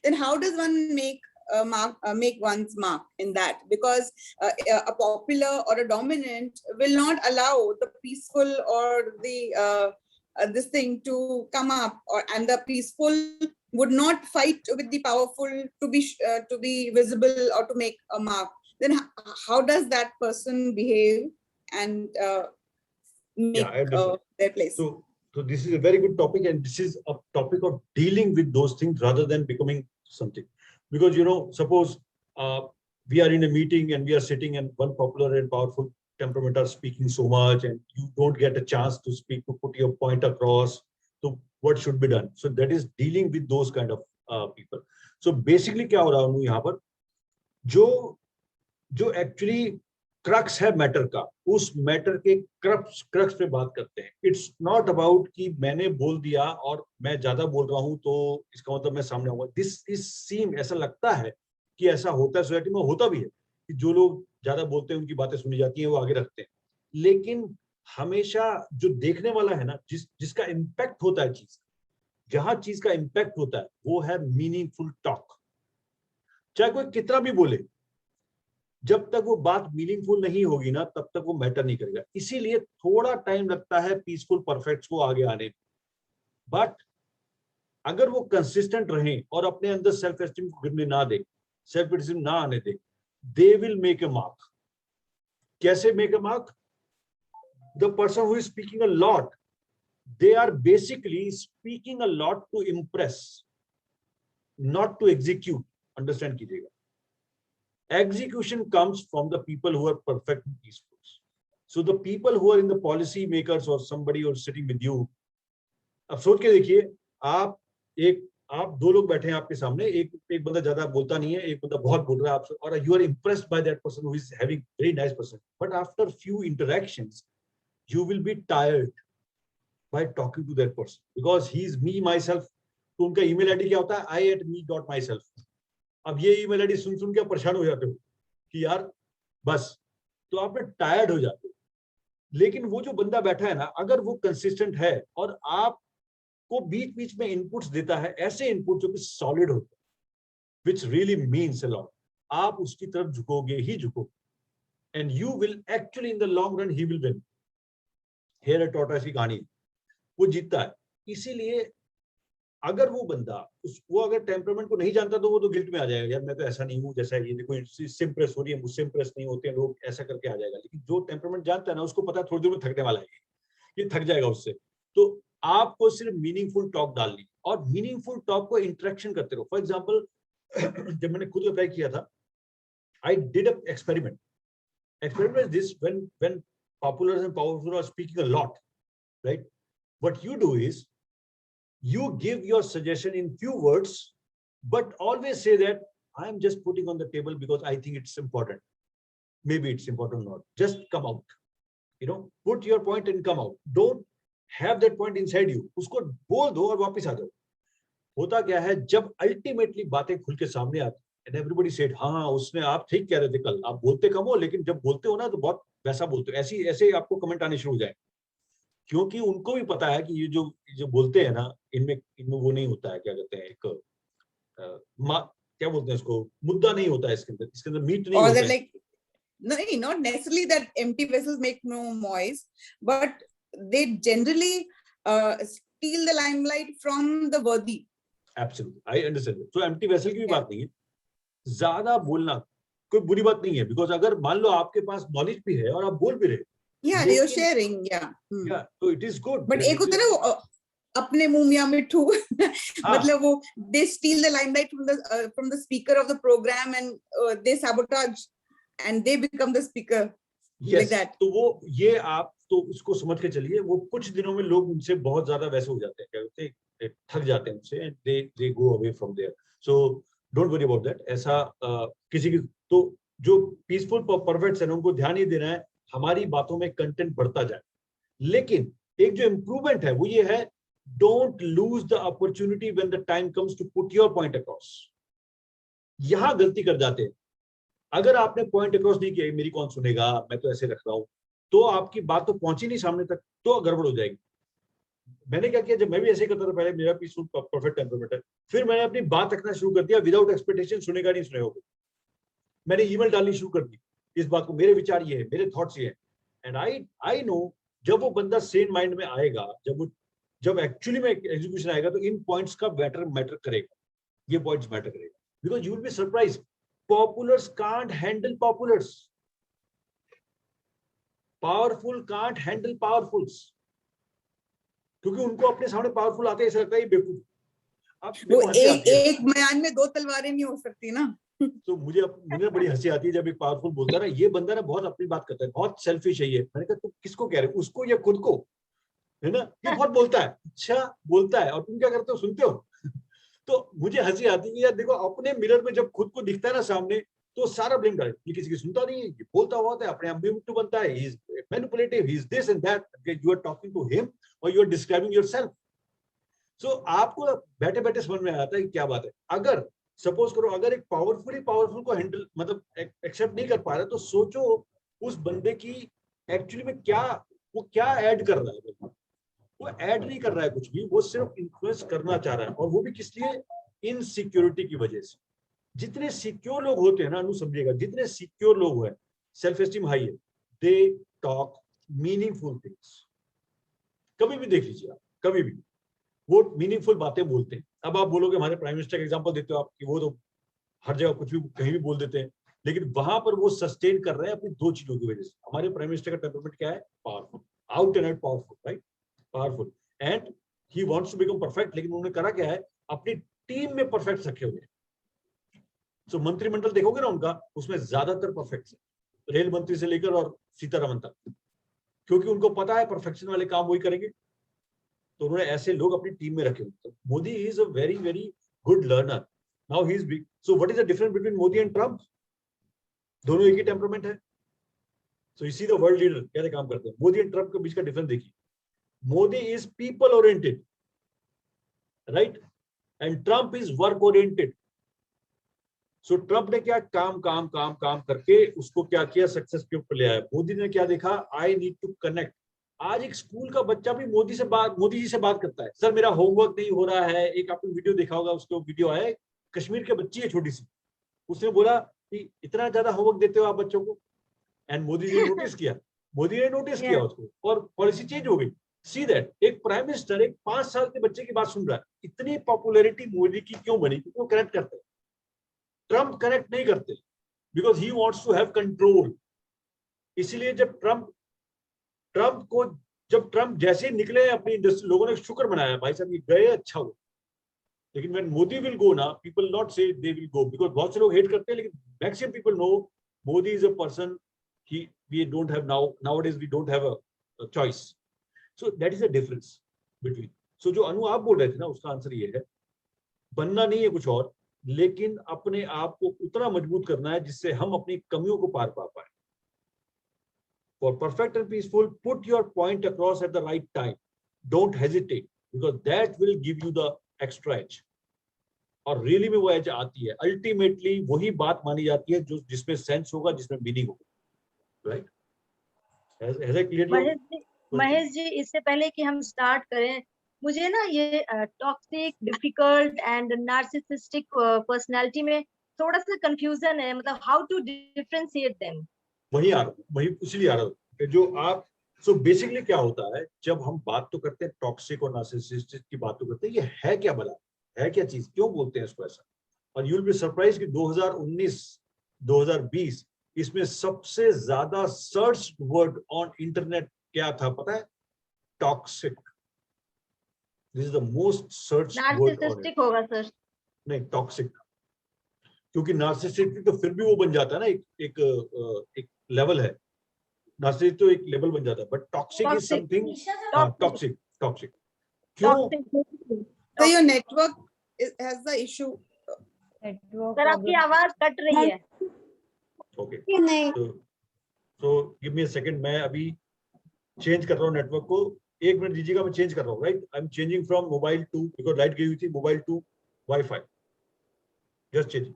[SPEAKER 3] Then how does one make one's mark in that? Because a popular or a dominant will not allow the peaceful or the this thing to come up, and the peaceful would not fight with the powerful to be visible or to make a mark. Then how does that person behave and make their place?
[SPEAKER 1] So this is a very good topic, and this is a topic of dealing with those things rather than becoming something. Because, you know, suppose we are in a meeting and we are sitting, and one popular and powerful temperament are speaking so much, and you don't get a chance to speak, to put your point across. So what should be done? So that is dealing with those kind of people. So basically क्या हो रहा है यहाँ पर, जो actually crux है matter का, उस मैटर के क्रक्स पे बात करते हैं. इट्स नॉट अबाउट कि मैंने बोल दिया और मैं ज्यादा बोल रहा हूं तो इसका मतलब मैं सामने आऊंगा. दिस इज सीम, ऐसा लगता है कि ऐसा होता है सोसाइटी में, होता भी है कि जो लोग ज्यादा बोलते हैं उनकी बातें सुनी जाती हैं, वो आगे रखते हैं. लेकिन हमेशा जो देखने वाला है ना, जिसका इम्पैक्ट होता है चीज, जहां चीज का इम्पैक्ट होता है वो है मीनिंगफुल टॉक. चाहे कोई कितना भी बोले, जब तक वो बात मीनिंगफुल नहीं होगी ना, तब तक वो मैटर नहीं करेगा. इसीलिए थोड़ा टाइम लगता है पीसफुल परफेक्ट्स को आगे आने में. बट अगर वो कंसिस्टेंट रहें और अपने अंदर सेल्फ एस्टीम को गिरने ना दे, सेल्फ क्रिटिसिज्म ना आने दे, they will make a mark. कैसे make a mark? The person who is speaking a lot, they are basically speaking a lot to impress, not to execute. Understand कीजिएगा. Execution comes from the people who are perfect and peaceful. So the people who are in the policy makers or somebody who is sitting with you, अब सोच के देखिए, आप दो लोग बैठे हैं आपके सामने, एक बंदा ज्यादा बोलता नहीं है, एक बंदा बहुत बोल रहा है आपसे, और you are impressed by that person who is having very nice person. But after few interactions, you will be tired by talking to that person because he is me myself. तो उनका ईमेल आईडी क्या होता है? I@me.myself. अब ये email ID सुन के परेशान हो जाते हो कि यार बस, तो आप टायर्ड हो जाते हो. लेकिन वो जो बंदा बैठा है ना, अगर वो कंसिस्टेंट है और आपको बीच बीच में इनपुट्स देता है, ऐसे इनपुट जो कि सॉलिड होते हैं, which really means a lot, आप उसकी तरफ झुकोगे ही झुकोगे. And you will actually in the long run he will win. Here a tortoise की कहानी, वो जीतता है. इसीलिए अगर वो बंदा वो अगर टेम्परामेंट को नहीं जानता तो वो तो गिल्ट में आ जाएगा, यार मैं तो ऐसा नहीं हूँ जैसा ये देखो, इससे इंप्रेस हो रही है, मुझसे इंप्रेस नहीं होते हैं लोग, ऐसा करके आ जाएगा. लेकिन जो टेम्परामेंट जानता है ना, उसको पता है थोड़ी देर में थकने वाला है, ये थक जाएगा उससे. तो आपको सिर्फ मीनिंगफुल टॉक डालनी, और मीनिंगफुल टॉक को इंटरेक्शन करते रहो. फॉर एग्जाम्पल, जब मैंने खुद अप्लाई किया था, I did a experiment. Experiment is this: when popular and powerful are speaking a lot, right? What you do is you give your suggestion in few words, but always say that I am just putting on the table because I think it's important. Maybe it's important or not. Just come out. Put your point and come out. Don't have that point inside you. उसको बोल दो और वापस आ जाओ. होता क्या है, जब अल्टीमेटली बातें खुल के सामने आती, and everybody said, हाँ उसने, आप ठीक कह रहे थे कल, आप बोलते कम हो लेकिन जब बोलते हो ना तो बहुत वैसा बोलते हो. ऐसे आपको कमेंट आने शुरू हो जाए, क्योंकि उनको भी पता है कि ये जो बोलते हैं ना, इनमें वो नहीं होता है, क्या कहते हैं, एक क्या बोलते हैं इसको, मुद्दा नहीं होता है इसके अंदर मीट नहीं होता है.
[SPEAKER 3] Like, no, not necessarily that empty vessels make no noise, but they generally steal the limelight from the worthy.
[SPEAKER 1] Absolutely, I understand. So empty vessel की भी बात नहीं है. ज्यादा बोलना कोई बुरी बात नहीं है, बिकॉज अगर मान लो आपके पास नॉलेज भी है और आप बोल भी रहे,
[SPEAKER 3] you're sharing,
[SPEAKER 1] so it is good.
[SPEAKER 3] But एक होता है ना वो अपने मुंह में मिठू, मतलब वो they steal the limelight from the speaker of the program and they sabotage and they become the speaker.
[SPEAKER 1] Yes,
[SPEAKER 3] like that.
[SPEAKER 1] तो वो ये आप तो उसको समझ के चलिए, वो कुछ दिनों में लोग उनसे बहुत ज्यादा वैसे हो जाते हैं, क्या होते हैं, थक जाते हैं उससे, and they go away from there. So don't worry about that. ऐसा किसी की तो जो पीसफुल परफेक्ट है उनको ध्यान ही देना है हमारी बातों में कंटेंट बढ़ता जाए. लेकिन एक जो इम्प्रूवमेंट है वो ये है, don't lose the opportunity when the time comes to put your point across. यहां गलती कर जाते हैं. अगर आपने पॉइंट अक्रॉस नहीं किया, मेरी कौन सुनेगा, मैं तो ऐसे रख रहा हूं, तो आपकी बात तो पहुंची नहीं सामने तक, तो गड़बड़ हो जाएगी. मैंने क्या किया, जब मैं भी ऐसे ही करता था पहले, मेरा पीसफुल परफेक्ट टेम्परामेंट है, फिर मैंने अपनी बात रखना शुरू कर दिया विदाउट एक्सपेक्टेशन, सुनेगा नहीं सुनेगा. मैंने ईमेल डालनी शुरू कर दी इस बात को, मेरे विचार ये है, मेरे थॉट्स ये है. एंड आई नो जब वो बंदा सेम माइंड में आएगा, जब एक्चुअली में एग्जीक्यूशन आएगा, तो इन पॉइंट्स का मैटर करेगा, ये पॉइंट्स मैटर करेगा. Because you will be surprise, populars can't handle populars, powerful can't handle powerfuls, क्योंकि उनको अपने सामने पावरफुल आते हैं, ऐसा लगता है ये बेवकूफ. अब
[SPEAKER 3] वो
[SPEAKER 1] हंसी आती है.
[SPEAKER 3] एक म्यान में दो तलवारें नहीं हो सकती ना.
[SPEAKER 1] तो मुझे बड़ी हंसी आती है जब एक पावरफुल बोलता है ना, ये बंदा ना बहुत अपनी बात करता है, बहुत सेल्फिश है ये. मैंने कहा तुम किसको कह रहे हो, उसको या खुद को, है ना. ये बहुत बोलता है, अच्छा बोलता है, और तुम क्या करते हो, सुनते हो. तो मुझे हंसी आती है यार, देखो अपने मिरर में जब खुद को दिखता है ना सामने, तो सारा ब्लेम डाले, ये किसी की सुनता नहीं है, ये बोलता हुआ है, अपने आप बेवकूफ बनता है, he is manipulative, he is this and that. You are talking to him और you are describing yourself. So आपको बैठे बैठे समझ में आता है कि क्या बात है. अगर सपोज करो, अगर एक पावरफुल को हैंडल मतलब एक्सेप्ट नहीं कर पा रहा, तो सोचो उस बंदे की एक्चुअली में वो क्या ऐड कर रहा है. वो ऐड नहीं कर रहा है कुछ भी, वो सिर्फ इन्फ्लुएंस करना चाह रहा है. और वो भी किस लिए, इनसिक्योरिटी की वजह से. जितने सिक्योर लोग होते हैं ना, अनु समझिएगा, जितने सिक्योर लोग हैं, सेल्फ एस्टीम हाई है, दे टॉक मीनिंगफुल थिंग्स. कभी भी देख लीजिए आप, कभी भी वो मीनिंगफुल बातें बोलते हैं. अब आप बोलोगे हमारे प्राइम मिनिस्टर का एग्जांपल देते हो आप, कि वो तो हर जगह कुछ भी कहीं भी बोल देते हैं, लेकिन वहां पर वो सस्टेन कर रहे हैं अपनी दो चीजों की वजह से. हमारे प्राइम मिनिस्टर का टेम्परामेंट क्या है, powerful, out and out powerful, right, powerful. And he wants to become perfect, लेकिन उन्होंने करा क्या है, अपनी टीम में परफेक्ट रखे हुए. सो मंत्रिमंडल देखोगे ना उनका, उसमें ज्यादातर परफेक्ट है, रेल मंत्री से लेकर और सीतारमन तक, क्योंकि उनको पता है परफेक्शन वाले काम वही करेंगे. तो उन्होंने ऐसे लोग अपनी टीम में रखे. तो Modi is a very very good learner. Now he is big. So what is the difference between Modi and Trump? दोनों एक ही टेम्परामेंट है. So you see the world leader कैसे काम करते हैं. मोदी एंड ट्रम्प के बीच का डिफरेंस देखिए. Modi is people oriented, right, and Trump is work oriented. So Trump ने क्या काम काम काम काम करके उसको क्या किया, सक्सेस के ऊपर ले आया. मोदी ने क्या देखा, आई नीड टू कनेक्ट. आज एक स्कूल का बच्चा भी मोदी जी से बात करता है, सर मेरा होमवर्क नहीं हो रहा है. एक आपने वीडियो देखा होगा, उसको वीडियो आया, कश्मीर के बच्ची है छोटी सी, उसने बोला कि इतना ज्यादा होमवर्क देते हो आप बच्चों को. एंड मोदी जी ने नोटिस किया उसको, और पॉलिसी चेंज हो गई. सी दैट एक प्राइम मिनिस्टर एक 5 साल के बच्चे की बात सुन रहा है. इतनी पॉपुलैरिटी मोदी की क्यों बनी, क्योंकि वो कनेक्ट करते हैं. ट्रम्प कनेक्ट नहीं करते, because he wants to have control. इसीलिए जब ट्रम्प जैसे निकले अपनी इंडस्ट्री, लोगों ने शुक्र मनाया, भाई साहब ये गए, अच्छा हुआ. लेकिन व्हेन मोदी विल गो ना, पीपल नॉट से दे विल गो, बिकॉज बहुत से लोग हेट करते हैं, लेकिन maximum people know Modi is a person we don't have nowadays we don't have a choice. So that is the difference between. So जो अनु आप बोल रहे थे ना, उसका आंसर ये है, बनना नहीं है कुछ और, लेकिन अपने आप को उतना मजबूत करना है जिससे हम अपनी कमियों को पार पा पाए. For perfect and peaceful, put your point across at the right time. Don't hesitate, because that will give you the extra edge. और रियली में वो एज आती है, अल्टीमेटली वही बात मानी जाती है जो जिसमें सेंस होगा, जिसमें मीनिंग होगा. राइट?
[SPEAKER 4] महेश जी, इससे पहले कि हम स्टार्ट करें, मुझे ना ये toxic, difficult and narcissistic personality में थोड़ा सा कंफ्यूजन है. मतलब हाउ टू डिफरेंशिएट देम.
[SPEAKER 1] वही इसलिए आ रहा है जो आप. सो बेसिकली क्या होता है, जब हम बात तो करते हैं टॉक्सिक और नार्सिसिस्टिक की बात तो करते हैं, ये है क्या भला, है क्या चीज, क्यों बोलते हैं इसको ऐसा. और यू विल बी सरप्राइज कि 2019 2020 इसमें सबसे ज्यादा सर्च वर्ड ऑन इंटरनेट क्या था पता है? Toxic. This is the most search word.
[SPEAKER 4] Narcissistic होगा सर.
[SPEAKER 1] नहीं, टॉक्सिक, क्योंकि नार्सिसिस्टिक तो फिर भी वो बन जाता है ना, एक लेवल है. नार्सिसिस्टिक तो एक लेवल बन जाता है, but toxic is something. Toxic क्यों?
[SPEAKER 3] So your network has the issue.
[SPEAKER 7] Network
[SPEAKER 4] sir आपकी
[SPEAKER 7] problem.
[SPEAKER 4] आवाज कट रही है.
[SPEAKER 1] Okay.
[SPEAKER 5] नहीं
[SPEAKER 1] So give me a second. मैं अभी चेंज कर रहा हूँ नेटवर्क को. 1 मिनट दीजिएगा, मैं चेंज कर रहा हूँ. Right, I am changing from mobile to, because light गई हुई थी, mobile to wifi. Just change.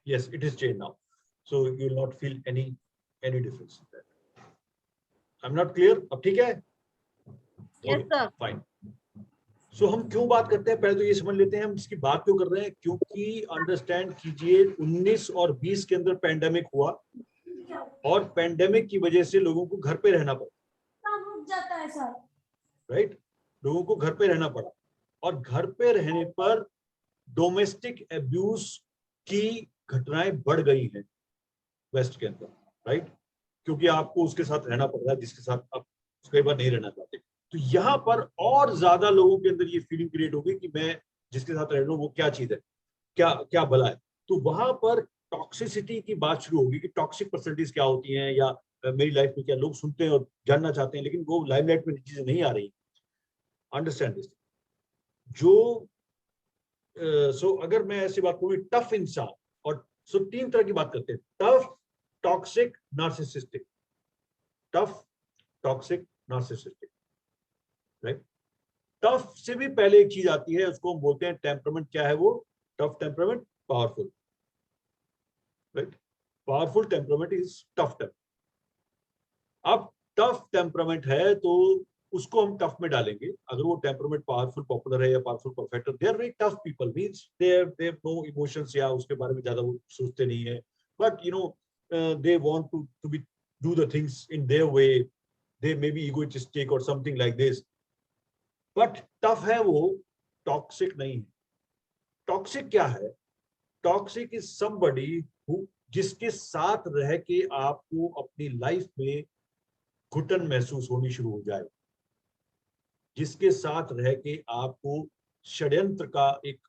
[SPEAKER 1] Yes, it is changed now. So you will not feel any difference in that. I'm not clear. अब ठीक है?
[SPEAKER 4] Yes, sir.
[SPEAKER 1] Fine. So हम क्यों बात करते हैं, पहले तो ये समझ लेते हैं हम इसकी बात क्यों कर रहे हैं. क्योंकि अंडरस्टैंड कीजिए 19 और 20 के अंदर पैंडेमिक हुआ और पैंडेमिक की वजह से लोगों को घर पे रहना पड़ा.
[SPEAKER 5] रुक जाता है सर.
[SPEAKER 1] राइट, लोगों को घर पे रहना पड़ा और घर पे रहने पर डोमेस्टिक एब्यूज की घटनाएं बढ़ गई हैं वेस्ट के अंदर. राइट, क्योंकि आपको उसके साथ रहना पड़ रहा है जिसके साथ आप कई बार नहीं रहना चाहते. तो यहाँ पर और ज्यादा लोगों के अंदर ये फीलिंग क्रिएट होगी कि मैं जिसके साथ रह रहा हूँ वो क्या चीज है, क्या क्या भला है. तो वहां पर टॉक्सिसिटी की बात शुरू होगी कि टॉक्सिक पर्सनैलिटीज क्या होती हैं या मेरी लाइफ में क्या. लोग सुनते हैं और जानना चाहते हैं लेकिन वो लाइमलाइट में चीजें नहीं आ रही. Understand this. जो सो अगर मैं ऐसी बात करूँ, टफ इंसान, और सो 3 तरह की बात करते हैं. Tough, toxic, narcissistic. Tough, toxic, narcissistic. Right, tough से भी पहले एक चीज आती है, उसको हम बोलते हैं टेम्परामेंट. क्या है वो? Tough temperament, powerful. Right, powerful temperament is tough temperament. अब टफ टेम्परामेंट है तो उसको हम टफ में डालेंगे. अगर वो टेम्परामेंट पावरफुल पॉपुलर है या powerful perfect, they are very tough people, means they have no emotions या उसके बारे में ज्यादा वो सोचते नहीं है. But you know they want to be do the things in their way. They may be egoistic और something like this. But tough है वो, टॉक्सिक नहीं है. टॉक्सिक क्या है? टॉक्सिक इज समबडी हु, जिसके साथ रह के आपको अपनी लाइफ में घुटन महसूस होनी शुरू हो जाए, जिसके साथ रह के आपको षड्यंत्र का एक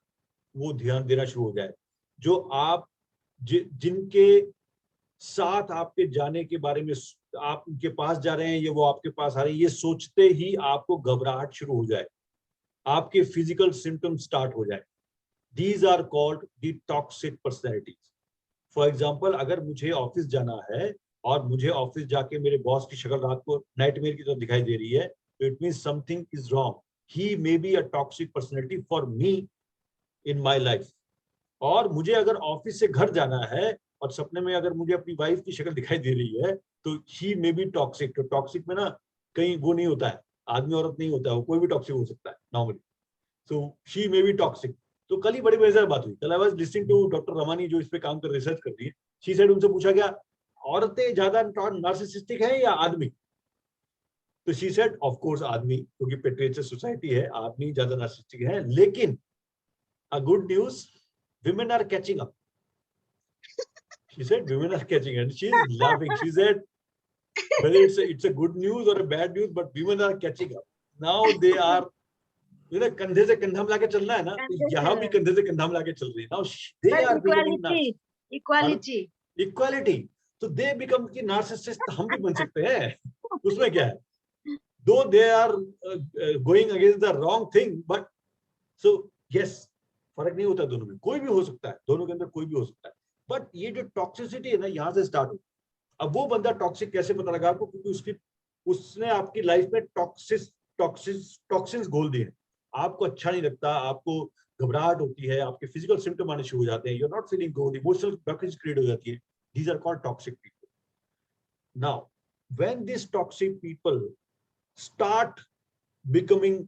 [SPEAKER 1] वो ध्यान देना शुरू हो जाए, जो आप जिनके साथ आपके जाने के बारे में, आप उनके पास जा रहे हैं या वो आपके पास आ रहे हैं, ये सोचते ही आपको घबराहट शुरू हो जाए, आपके फिजिकल सिम्टम्स स्टार्ट हो जाए. These are called the toxic personalities. For example, अगर मुझे ऑफिस जाना है और मुझे ऑफिस जाके मेरे बॉस की शक्ल रात को नाइटमेयर की तरह दिखाई दे रही है, तो it means something is wrong. He may be a toxic personality for me in my life. और मुझे अगर ऑफिस से घर जाना है और सपने में अगर मुझे अपनी वाइफ की शक्ल दिखाई दे रही है, तो ही मे बी टॉक्सिक. तो टॉक्सिक में ना कहीं वो नहीं होता है, आदमी औरत नहीं होता है, वो कोई भी टॉक्सिक हो सकता है normally. So she may be toxic. तो कल ही बड़ी मजेदार बात हुई. कल I was listening to doctor Ramani, जो इस पे काम कर रिसर्च कर रही है. शी सेड, उनसे पूछा गया औरतें ज्यादा नार्सिसिस्टिक है या आदमी? तो शी सेड ऑफ कोर्स आदमी, क्योंकि पेट्रियार्चल सोसाइटी है, आदमी ज्यादा नार्सिसिस्टिक है. लेकिन a good news, women are catching up. She said women are catching up, and she is laughing. She said whether it's a good news or a bad news, but women are catching up. Now they are, you know, कंधे से कंधा मिला के चलना है ना, तो यहाँ भी कंधे से कंधा मिला के चल रही है. Now they are becoming equality. So they become कि narcissist हम भी बन सकते हैं, उसमें क्या है? Though they are going against the wrong thing, but so yes, फर्क नहीं होता दोनों में, कोई भी हो सकता है, दोनों के अंदर कोई भी हो सकता है. बट ये जो टॉक्सिसिटी है ना, यहाँ से स्टार्ट हो. अब वो बंदा टॉक्सिक कैसे पता लगा आपको? क्योंकि उसने आपकी लाइफ में टॉक्सिन्स घोल दिए. आपको अच्छा नहीं लगता, आपको घबराहट होती है, आपके फिजिकल सिम्टम आने शुरू हो जाते हैं, you are not feeling good, emotional blockage create हो जाती है. These are called toxic people. Now when this toxic people start becoming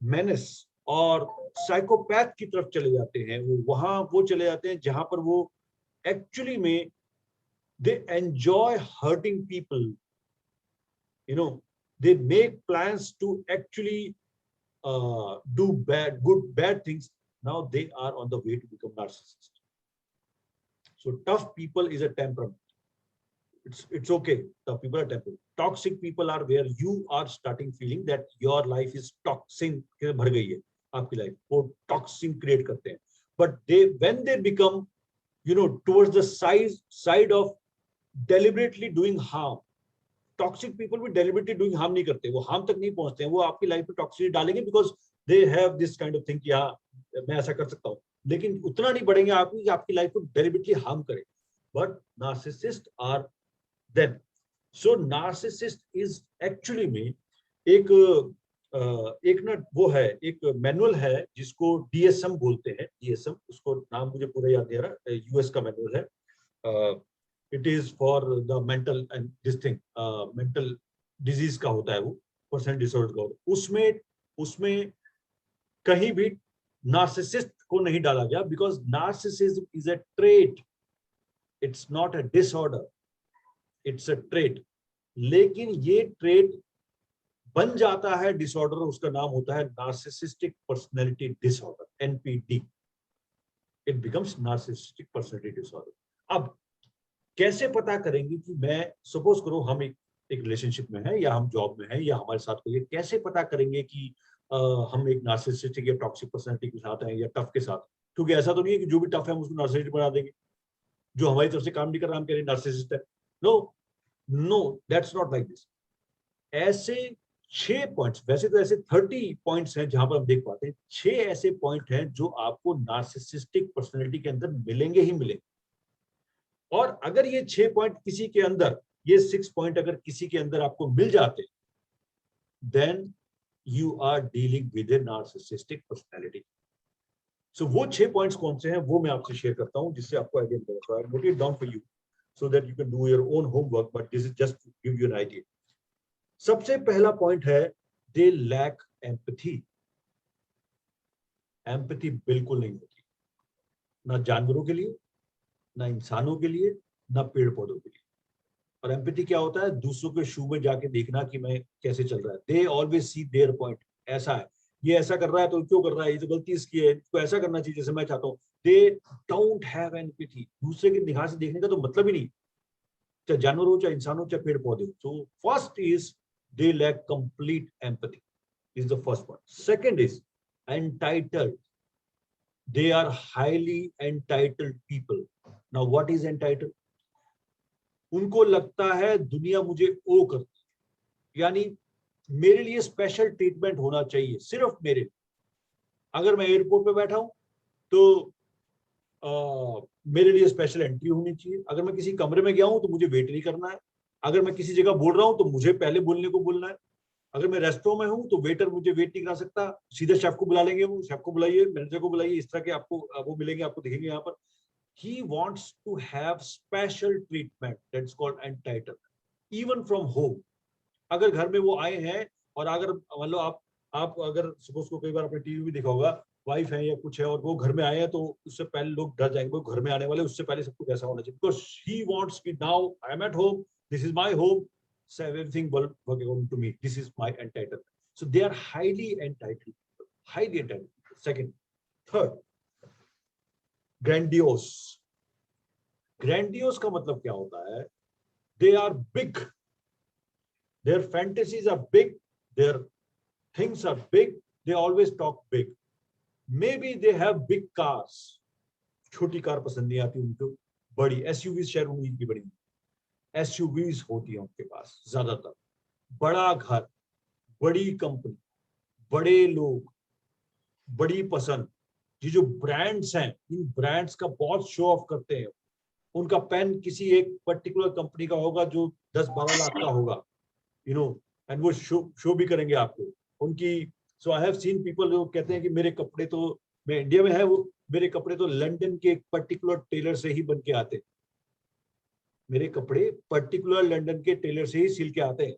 [SPEAKER 1] menace और साइकोपैथ की तरफ चले जाते हैं, वो चले जाते हैं जहां पर वो एक्चुअली में they enjoy hurting people. You know, they make plans to actually do bad things. Now they are on the way to become narcissist. So tough people is a temperament. it's okay. The people are temporary. Toxic people are where you are starting feeling that your life is toxin के भर गई है आपकी life, वो toxin create करते हैं. But when they become, towards the side of deliberately doing harm. Toxic people भी deliberately doing harm नहीं करते, वो harm तक नहीं पहुंचते हैं, वो आपकी लाइफ में टॉक्सिसिटी डालेंगे because they have this kind of thing कि हाँ मैं ऐसा कर सकता हूँ, लेकिन उतना नहीं बढ़ेंगे आपकी लाइफ को deliberately harm करें. But narcissists are then. So narcissist is actually में एक ना वो है, एक मैनुअल है जिसको DSM बोलते हैं. DSM, उसको नाम मुझे पूरा याद नहीं आ रहा, US का मैनुअल है. It is for the mental and this thing, mental disease का होता है, वो पर्सनल डिसऑर्डर का होता है. उसमें कहीं भी नार्सिसिस्ट को नहीं डाला गया because narcissism is a trait. It's not a disorder. It's a trait. लेकिन ये ट्रेट बन जाता है डिसऑर्डर, उसका नाम होता है narcissistic personality disorder, NPD. It becomes narcissistic personality disorder. अब कैसे पता करेंगे कि मैं, सपोज करो हम एक रिलेशनशिप में है या हम जॉब में है या हमारे साथ कोई है, कैसे पता करेंगे कि हम एक नार्सिसिस्टिक या टॉक्सिक पर्सनैलिटी के साथ हैं या टफ के साथ? क्योंकि ऐसा तो नहीं है कि जो भी टफ है हम उसको नार्सिसिस्ट बना देंगे, जो हमारी तरफ से काम नहीं कर रहा हम कह रहे हैं नार्सिसिस्ट है. No, that's not like this. ऐसे 6 पॉइंट्स, वैसे तो ऐसे 30 पॉइंट्स हैं जहां पर हम देख पाते हैं, 6 ऐसे पॉइंट हैं जो आपको नार्सिसिस्टिक पर्सनैलिटी के अंदर मिलेंगे ही मिलेंगे. और अगर ये 6 पॉइंट किसी के अंदर, ये 6 पॉइंट अगर किसी के अंदर आपको मिल जाते, then you are dealing with a narcissistic personality. So वो 6 पॉइंट्स कौन से हैं वो मैं आपसे शेयर करता हूं, जिससे आपको आइडिया मिलेगा. So I note it down for you so that you can do your own homework, but this is just to give you an idea. सबसे पहला पॉइंट है, they lack empathy. Empathy बिल्कुल नहीं होती, ना जानवरों के लिए, ना इंसानों के लिए, ना पेड़ पौधों के लिए. और एम्पैथी क्या होता है? दूसरों के शू में जाके देखना कि मैं कैसे चल रहा है. They always see their point. ऐसा है, ये ऐसा कर रहा है तो क्यों कर रहा है, ये तो गलती इसकी है, इसको ऐसा करना चाहिए जैसे मैं चाहता हूँ. They don't have empathy. दूसरे की निगाह से देखने का तो मतलब ही नहीं, चाहे जानवर हो, चाहे इंसान हो, चाहे पेड़ पौधे हो. So first is they lack complete empathy. Is the first one. Second is entitled. They are highly entitled people. Now what is entitled? उनको लगता है दुनिया मुझे ओ करती, यानी मेरे लिए स्पेशल ट्रीटमेंट होना चाहिए, सिर्फ मेरे लिए. अगर मैं एयरपोर्ट पे बैठा हूं तो मेरे लिए स्पेशल एंट्री होनी चाहिए. अगर मैं किसी कमरे में गया हूं तो मुझे वेट नहीं करना है. अगर मैं किसी जगह बोल रहा हूं तो मुझे पहले बोलने को बोलना है. अगर मैं रेस्टोरेंट में हूं तो वेटर मुझे वेट नहीं करा सकता, सीधे शेफ को बुला लेंगे, वो शेफ को बुलाइए, मैनेजर को बुलाइए, इस तरह के आपको वो मिलेंगे, आपको दिखेंगे यहाँ पर. He wants to have special treatment. That's called entitled. Even from home. अगर घर में वो आए हैं और अगर मान लो आप अगर सपोज को कई बार आपने टीवी में देखा होगा, वाइफ है या कुछ है और वो घर में आए हैं तो उससे पहले लोग डर जाएंगे, वो घर में आने वाले, उससे पहले सब कुछ ऐसा होना चाहिए. Because he wants me now. I am at home. This is my home. So everything will work according to me. This is my entitlement. So they are highly entitled. Highly entitled. Second, third. Grandiose. Grandiose का मतलब क्या होता है? They are big. Their fantasies are big. Their things are big. They always talk big. Maybe they have big cars. छोटी car पसंद नहीं आती उनको, बड़ी SUVs शायद उनकी बड़ी SUVs होती है उनके पास ज्यादातर. बड़ा घर, बड़ी कंपनी, बड़े लोग, बड़ी पसंद. ये जो ब्रांड्स हैं, इन ब्रांड्स का बहुत शो ऑफ करते हैं. उनका पेन किसी एक पर्टिकुलर कंपनी का होगा जो 10-12 लाख का होगा, एंड वो शो भी करेंगे आपको उनकी. सो आई हैव सीन पीपल जो कहते हैं कि मेरे कपड़े तो, मैं इंडिया में है, वो मेरे कपड़े तो लंदन के एक पर्टिकुलर टेलर से ही बन के आते हैं. मेरे कपड़े पर्टिकुलर लंदन के टेलर से ही सिल के आते हैं,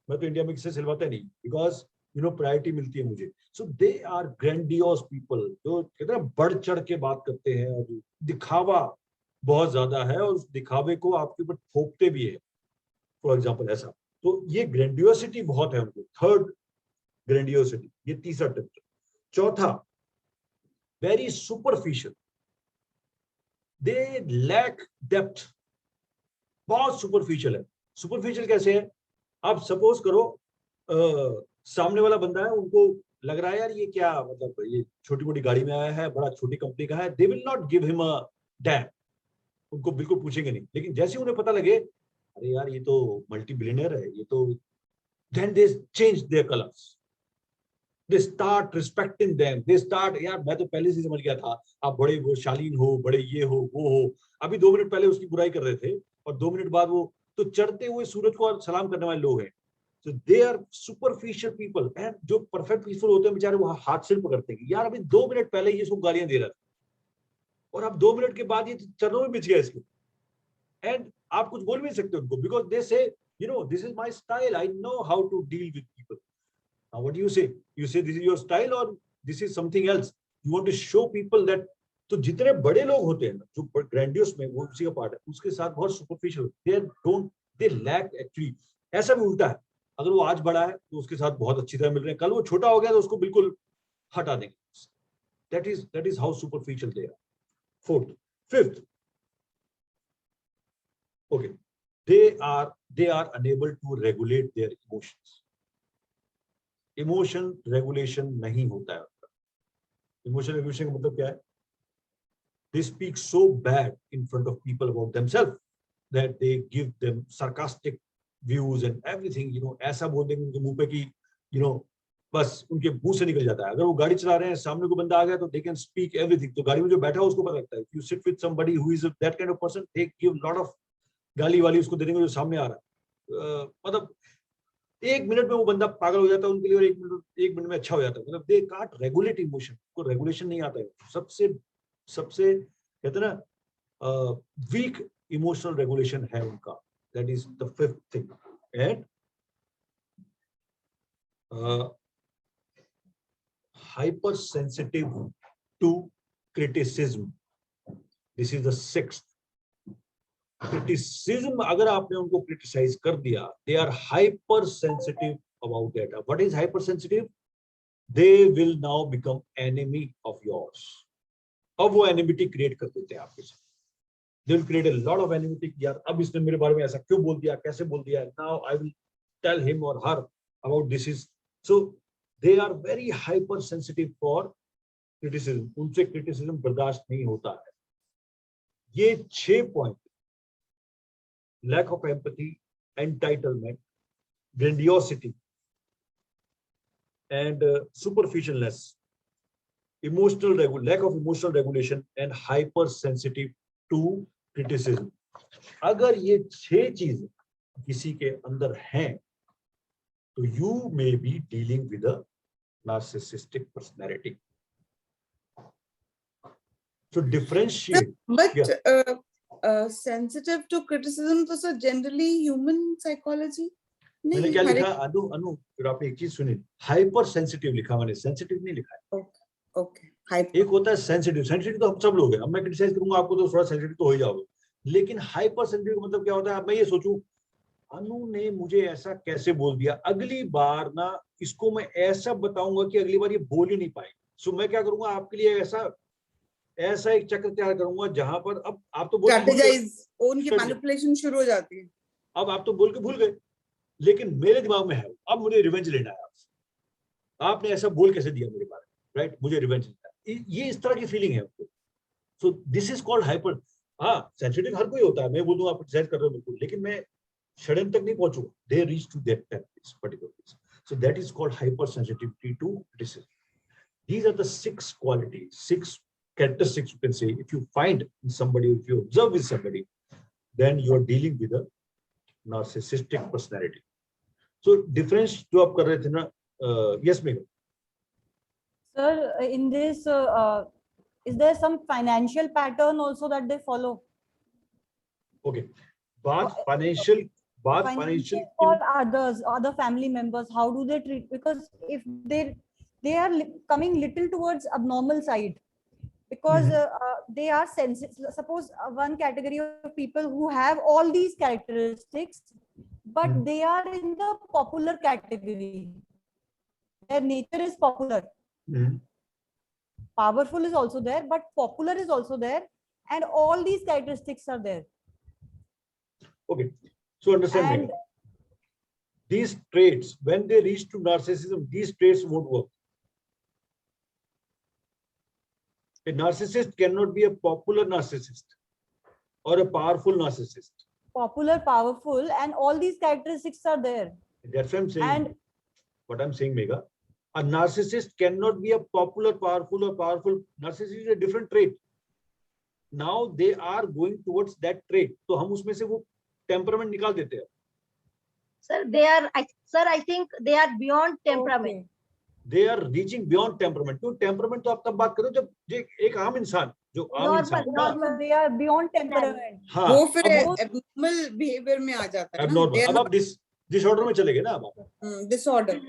[SPEAKER 1] मैं तो इंडिया में किसी से सिलवाता नहीं, बिकॉज प्रायोरिटी मिलती है मुझे. सो दे आर ग्रैंडियोस पीपल, जो कहते हैं बढ़ चढ़ के बात करते हैं और दिखावा बहुत ज्यादा है और उस दिखावे को आपके ऊपर थोपते भी है, फॉर एग्जाम्पल ऐसा. तो ये ग्रैंडियोसिटी बहुत है उनको. Third, grandiosity. ये तीसरा टिप. चौथा, very superficial. They lack depth. बहुत सुपरफिशियल है। सुपरफिशियल कैसे है? आप सपोज करो सामने वाला बंदा है, उनको लग रहा है यार ये क्या, मतलब ये छोटी मोटी गाड़ी में आया है, बड़ा छोटी कंपनी का है, they will not give him a dam, उनको बिल्कुल पूछेंगे नहीं। लेकिन जैसे उन्हें पता लगे अरे यार ये तो मल्टी बिलियनर है, ये तो, then they change their colors, they start respecting them, they start, यार मैं तो पहले से समझ गया था आप बड़े वो शालीन हो, बड़े ये हो वो हो, अभी 2 मिनट पहले उसकी बुराई कर रहे थे और 2 मिनट बाद वो तो चढ़ते हुए सूरज को सलाम करने वाले लोग हैं। So they are superficial people, and जो परफेक्ट पीसफुल होते हैं बेचारे वो हाथ से पकड़ते हैं यार अभी 2 मिनट पहले ये सब गालियां दे रहा था और अब 2 मिनट के बाद ये चरणों में बिछ गया इसके, एंड आप कुछ बोल भी नहीं सकते उनको, बिकॉज दे से you know this is my style, I know how to deal with people. Now what do you say? You say this is your style or this is something else? You want to show people that, तो जितने बड़े लोग होते हैं ना जो grandiose में, वो उसी का पार्ट है, उसके साथ बहुत सुपरफिशियल, दे लैक एक्चुअली। ऐसा भी उल्टा है, अगर वो आज बड़ा है तो उसके साथ बहुत अच्छी तरह मिल रहे हैं, कल वो छोटा हो गया तो उसको बिल्कुल हटा देंगे। that is how superficial they are. Fourth, fifth, okay, they are unable to regulate their emotions. Emotion regulation नहीं होता है उनका। Emotion regulation का मतलब क्या है? They speak so bad in front of people about themselves that they give them sarcastic views and everything, you know, ऐसा बोल देंगे उनके मुंह पे कि you know बस उनके मुंह से निकल जाता है। अगर वो गाड़ी चला रहे हैं, सामने को बंदा आ गया तो they can speak everything, तो गाड़ी में जो बैठा है उसको पता लगता है। If you sit with somebody who is that kind of person, they give lot of गाली वाली उसको दे देंगे जो सामने आ रहा है। मतलब 1 मिनट में वो बंदा पागल हो जाता है उनके लिए और 1 मिनट में अच्छा हो जाता है। मतलब दे कांट रेगुलेट इमोशन, को रेगुलेशन नहीं आता है। सबसे कहते हैं ना वीक इमोशनल रेगुलेशन है उनका। That is the fifth thing. And hypersensitive to criticism, this is the sixth. Criticism, अगर आपने उनको क्रिटिसाइज कर दिया, they are hypersensitive about that. What is hypersensitive? They will now become enemy of yours. अब वो enmity create कर देते हैं आपके साथ। They will create a lot of enmity. यार अब इसने मेरे बारे में ऐसा क्यों बोल दिया, कैसे बोल दिया, now I will tell him और her about this is. So they are very hyper sensitive for criticism. उनसे क्रिटिसिज्म बर्दाश्त नहीं होता है। ये 6 point, lack of empathy, entitlement, grandiosity, and superficialness, lack of emotional regulation, and hypersensitive to criticism. अगर ये 6 चीजें किसी के अंदर हैं, तो you may be dealing with a narcissistic personality. So differentiate.
[SPEAKER 3] But
[SPEAKER 1] Yeah.
[SPEAKER 3] sensitive to criticism तो sir generally human psychology
[SPEAKER 1] मैंने
[SPEAKER 3] नहीं,
[SPEAKER 1] क्या
[SPEAKER 3] हर
[SPEAKER 1] लिखा?
[SPEAKER 3] एक-
[SPEAKER 1] अनु फिर आपने एक चीज सुनी, हाइपर सेंसिटिव लिखा, मैंने सेंसिटिव नहीं लिखा है।
[SPEAKER 3] Okay, hyper.
[SPEAKER 1] एक होता है सेंसिटिव। सेंसिटिव तो हम सब लोग हैं। अब मैं क्रिटिसाइज करूंगा आपको तो थोड़ा सेंसिटिव तो हो ही जाओगे। लेकिन हाइपर सेंसिटिव का मतलब क्या होता है? अब मैं ये सोचूं अनु ने मुझे ऐसा कैसे बोल दिया, अगली बार ना इसको मैं ऐसा बताऊंगा कि अगली बार ये बोल ही नहीं पाएगी। सो मैं क्या करूंगा, आपके लिए ऐसा एक चक्र तैयार करूंगा जहां पर अब आप तो बोल के भूल गए।
[SPEAKER 3] Strategize, उनकी
[SPEAKER 1] Strategize.
[SPEAKER 3] manipulation शुरू हो जाती है।
[SPEAKER 1] अब आप तो बोल के भूल गए, लेकिन मेरे दिमाग में है अब मुझे रिवेंज लेना है आपसे। आपने ऐसा बोल कैसे दिया मेरे बारे में, राइट? मुझे रिवेंज लेना है। ये इस तरह की फीलिंग है आपको। So this is called hyper. हाँ, सेंसिटिव हर कोई होता है। मैं बोल दूंगा आप क्रिटिसाइज कर रहे हो बिल्कुल, लेकिन मैं षड्यंत्र तक नहीं पहुंचूंगा। They reach to that particular place. So that is called hyper sensitivity to criticism. These are the 6 qualities, 6 characteristics you can say. If you find in somebody, if you observe with somebody, then you are dealing with a narcissistic personality. So difference जो आप कर रहे थे ना, yes Megha.
[SPEAKER 7] Sir, in this, is there some financial pattern also that they follow?
[SPEAKER 1] Okay. बात financial
[SPEAKER 7] Or others, other family members, how do they treat? Because if they are coming little towards abnormal side, because they are sensitive. Suppose one category of people who have all these characteristics, but they are in the popular category. Their nature is popular. Powerful is also there, but popular is also there, and all these characteristics are there.
[SPEAKER 1] Okay, so understand
[SPEAKER 7] And-
[SPEAKER 1] me. These traits, when they reach to narcissism, these traits won't work. A narcissist cannot be a popular narcissist or a powerful narcissist.
[SPEAKER 7] Popular, powerful, and all these characteristics are there.
[SPEAKER 1] That's what I'm saying.
[SPEAKER 7] And
[SPEAKER 1] What I'm saying, Megha, a narcissist cannot be a popular, powerful, or powerful. Narcissist is a different trait. Now they are going towards that trait. तो हम उसमें से वो temperament निकाल देते हैं.
[SPEAKER 4] Sir, I think they are beyond temperament.
[SPEAKER 7] okay.
[SPEAKER 1] They are reaching beyond temperament. तो temperament तो आप तब बात करो जब एक आम इंसान जो आम इंसान
[SPEAKER 7] Normal, they are beyond temperament.
[SPEAKER 1] हाँ
[SPEAKER 3] वो फिर
[SPEAKER 1] अब वो
[SPEAKER 3] abnormal behavior में आ जाता है ना.
[SPEAKER 1] abnormal. अब आप disorder में चले गए ना अब
[SPEAKER 3] Disorder.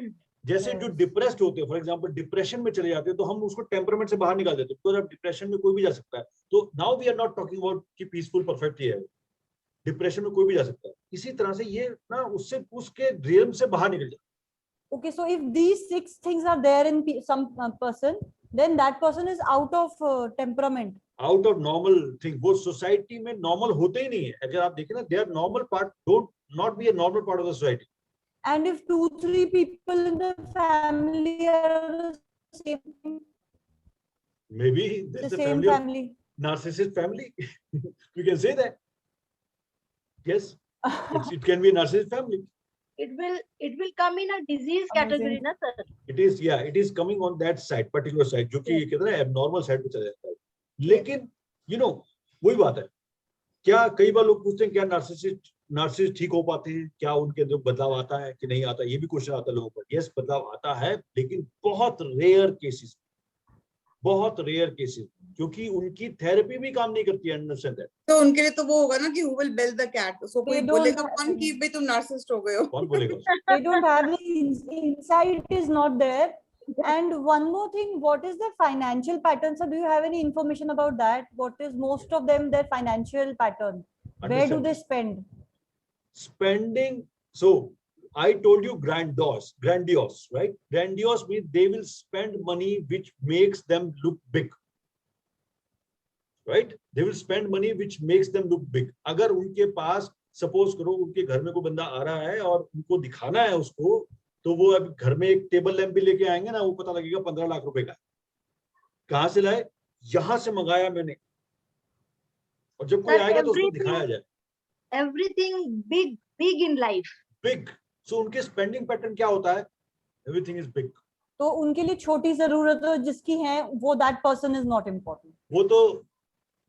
[SPEAKER 1] जैसे जो डिप्रेस्ड होते हैं, फॉर एग्जांपल डिप्रेशन में चले जाते हैं, तो हम उसको टेम्परामेंट से बाहर निकाल देते हैं, बिकॉज़ अब डिप्रेशन में कोई भी जा सकता है. तो now we are not talking about कि पीसफुल परफेक्ट ही है, डिप्रेशन में कोई भी जा सकता है. इसी तरह से ये ना उससे उसके रियम से बाहर निकल जाए.
[SPEAKER 7] Okay, so if these 6 things are there in some person, then that person is out of temperament.
[SPEAKER 1] Out of normal thing. वो सोसाइटी में नॉर्मल होते ही नहीं है. अगर आप देखें ना, they are normal part, don't not be a normal part of the society.
[SPEAKER 7] And if 2-3 people in the family are the same thing,
[SPEAKER 1] may be
[SPEAKER 7] the
[SPEAKER 1] the
[SPEAKER 7] same
[SPEAKER 1] family of
[SPEAKER 7] family.
[SPEAKER 1] narcissist family. We can say that. Yes, it can be a narcissist family.
[SPEAKER 4] It will come in a disease category, na sir?
[SPEAKER 1] It is, yeah, it is coming on that side, particular side, जो कि कहते हैं abnormal side पे चला जाता है. लेकिन you know वही बात है. क्या कई बार लोग पूछते हैं क्या नार्सिसिस्ट ठीक हो पाते हैं, क्या उनके अंदर बदलाव आता है कि नहीं आता, ये भी क्वेश्चन आता है लोगों पर. यस, बदलाव आता है, लेकिन बहुत रेयर केसेस, क्योंकि उनकी थेरेपी भी काम नहीं करती है. Understand that.
[SPEAKER 3] तो उनके लिए तो वो होगा ना कि who will bell the cat. So कोई
[SPEAKER 7] They don't
[SPEAKER 3] बोलेगा
[SPEAKER 7] have-
[SPEAKER 3] कौन कि भाई तुम नार्सिसिस्ट हो गए हो.
[SPEAKER 1] कौन बोलेगा?
[SPEAKER 7] They don't have the insight is not there. And one more thing, what is the financial pattern? So do you have any information about that? What is most of them their financial pattern? Where do they spend?
[SPEAKER 1] Spending? So I told you grandiose, right? Grandiose means they will spend money which makes them look big, right? They will spend money which makes them look big. अगर उनके पास suppose करो उनके घर में कोई बंदा आ रहा है और उनको दिखाना है उसको, तो वो अब घर में एक टेबल लैंप भी लेके आएंगे ना, वो पता लगेगा 15 लाख रुपए का है. कहाँ से लाए? यहाँ से मंगाया मैंने. और जब कोई
[SPEAKER 4] Sir,
[SPEAKER 1] आएगा तो उसको
[SPEAKER 4] everything-
[SPEAKER 1] दिखाया जाए.
[SPEAKER 4] Everything big in life.
[SPEAKER 1] Big. So उनके स्पेंडिंग पैटर्न क्या होता है? Everything is big.
[SPEAKER 7] तो उनके लिए छोटी जरूरतें जिसकी हैं वो that person is not important.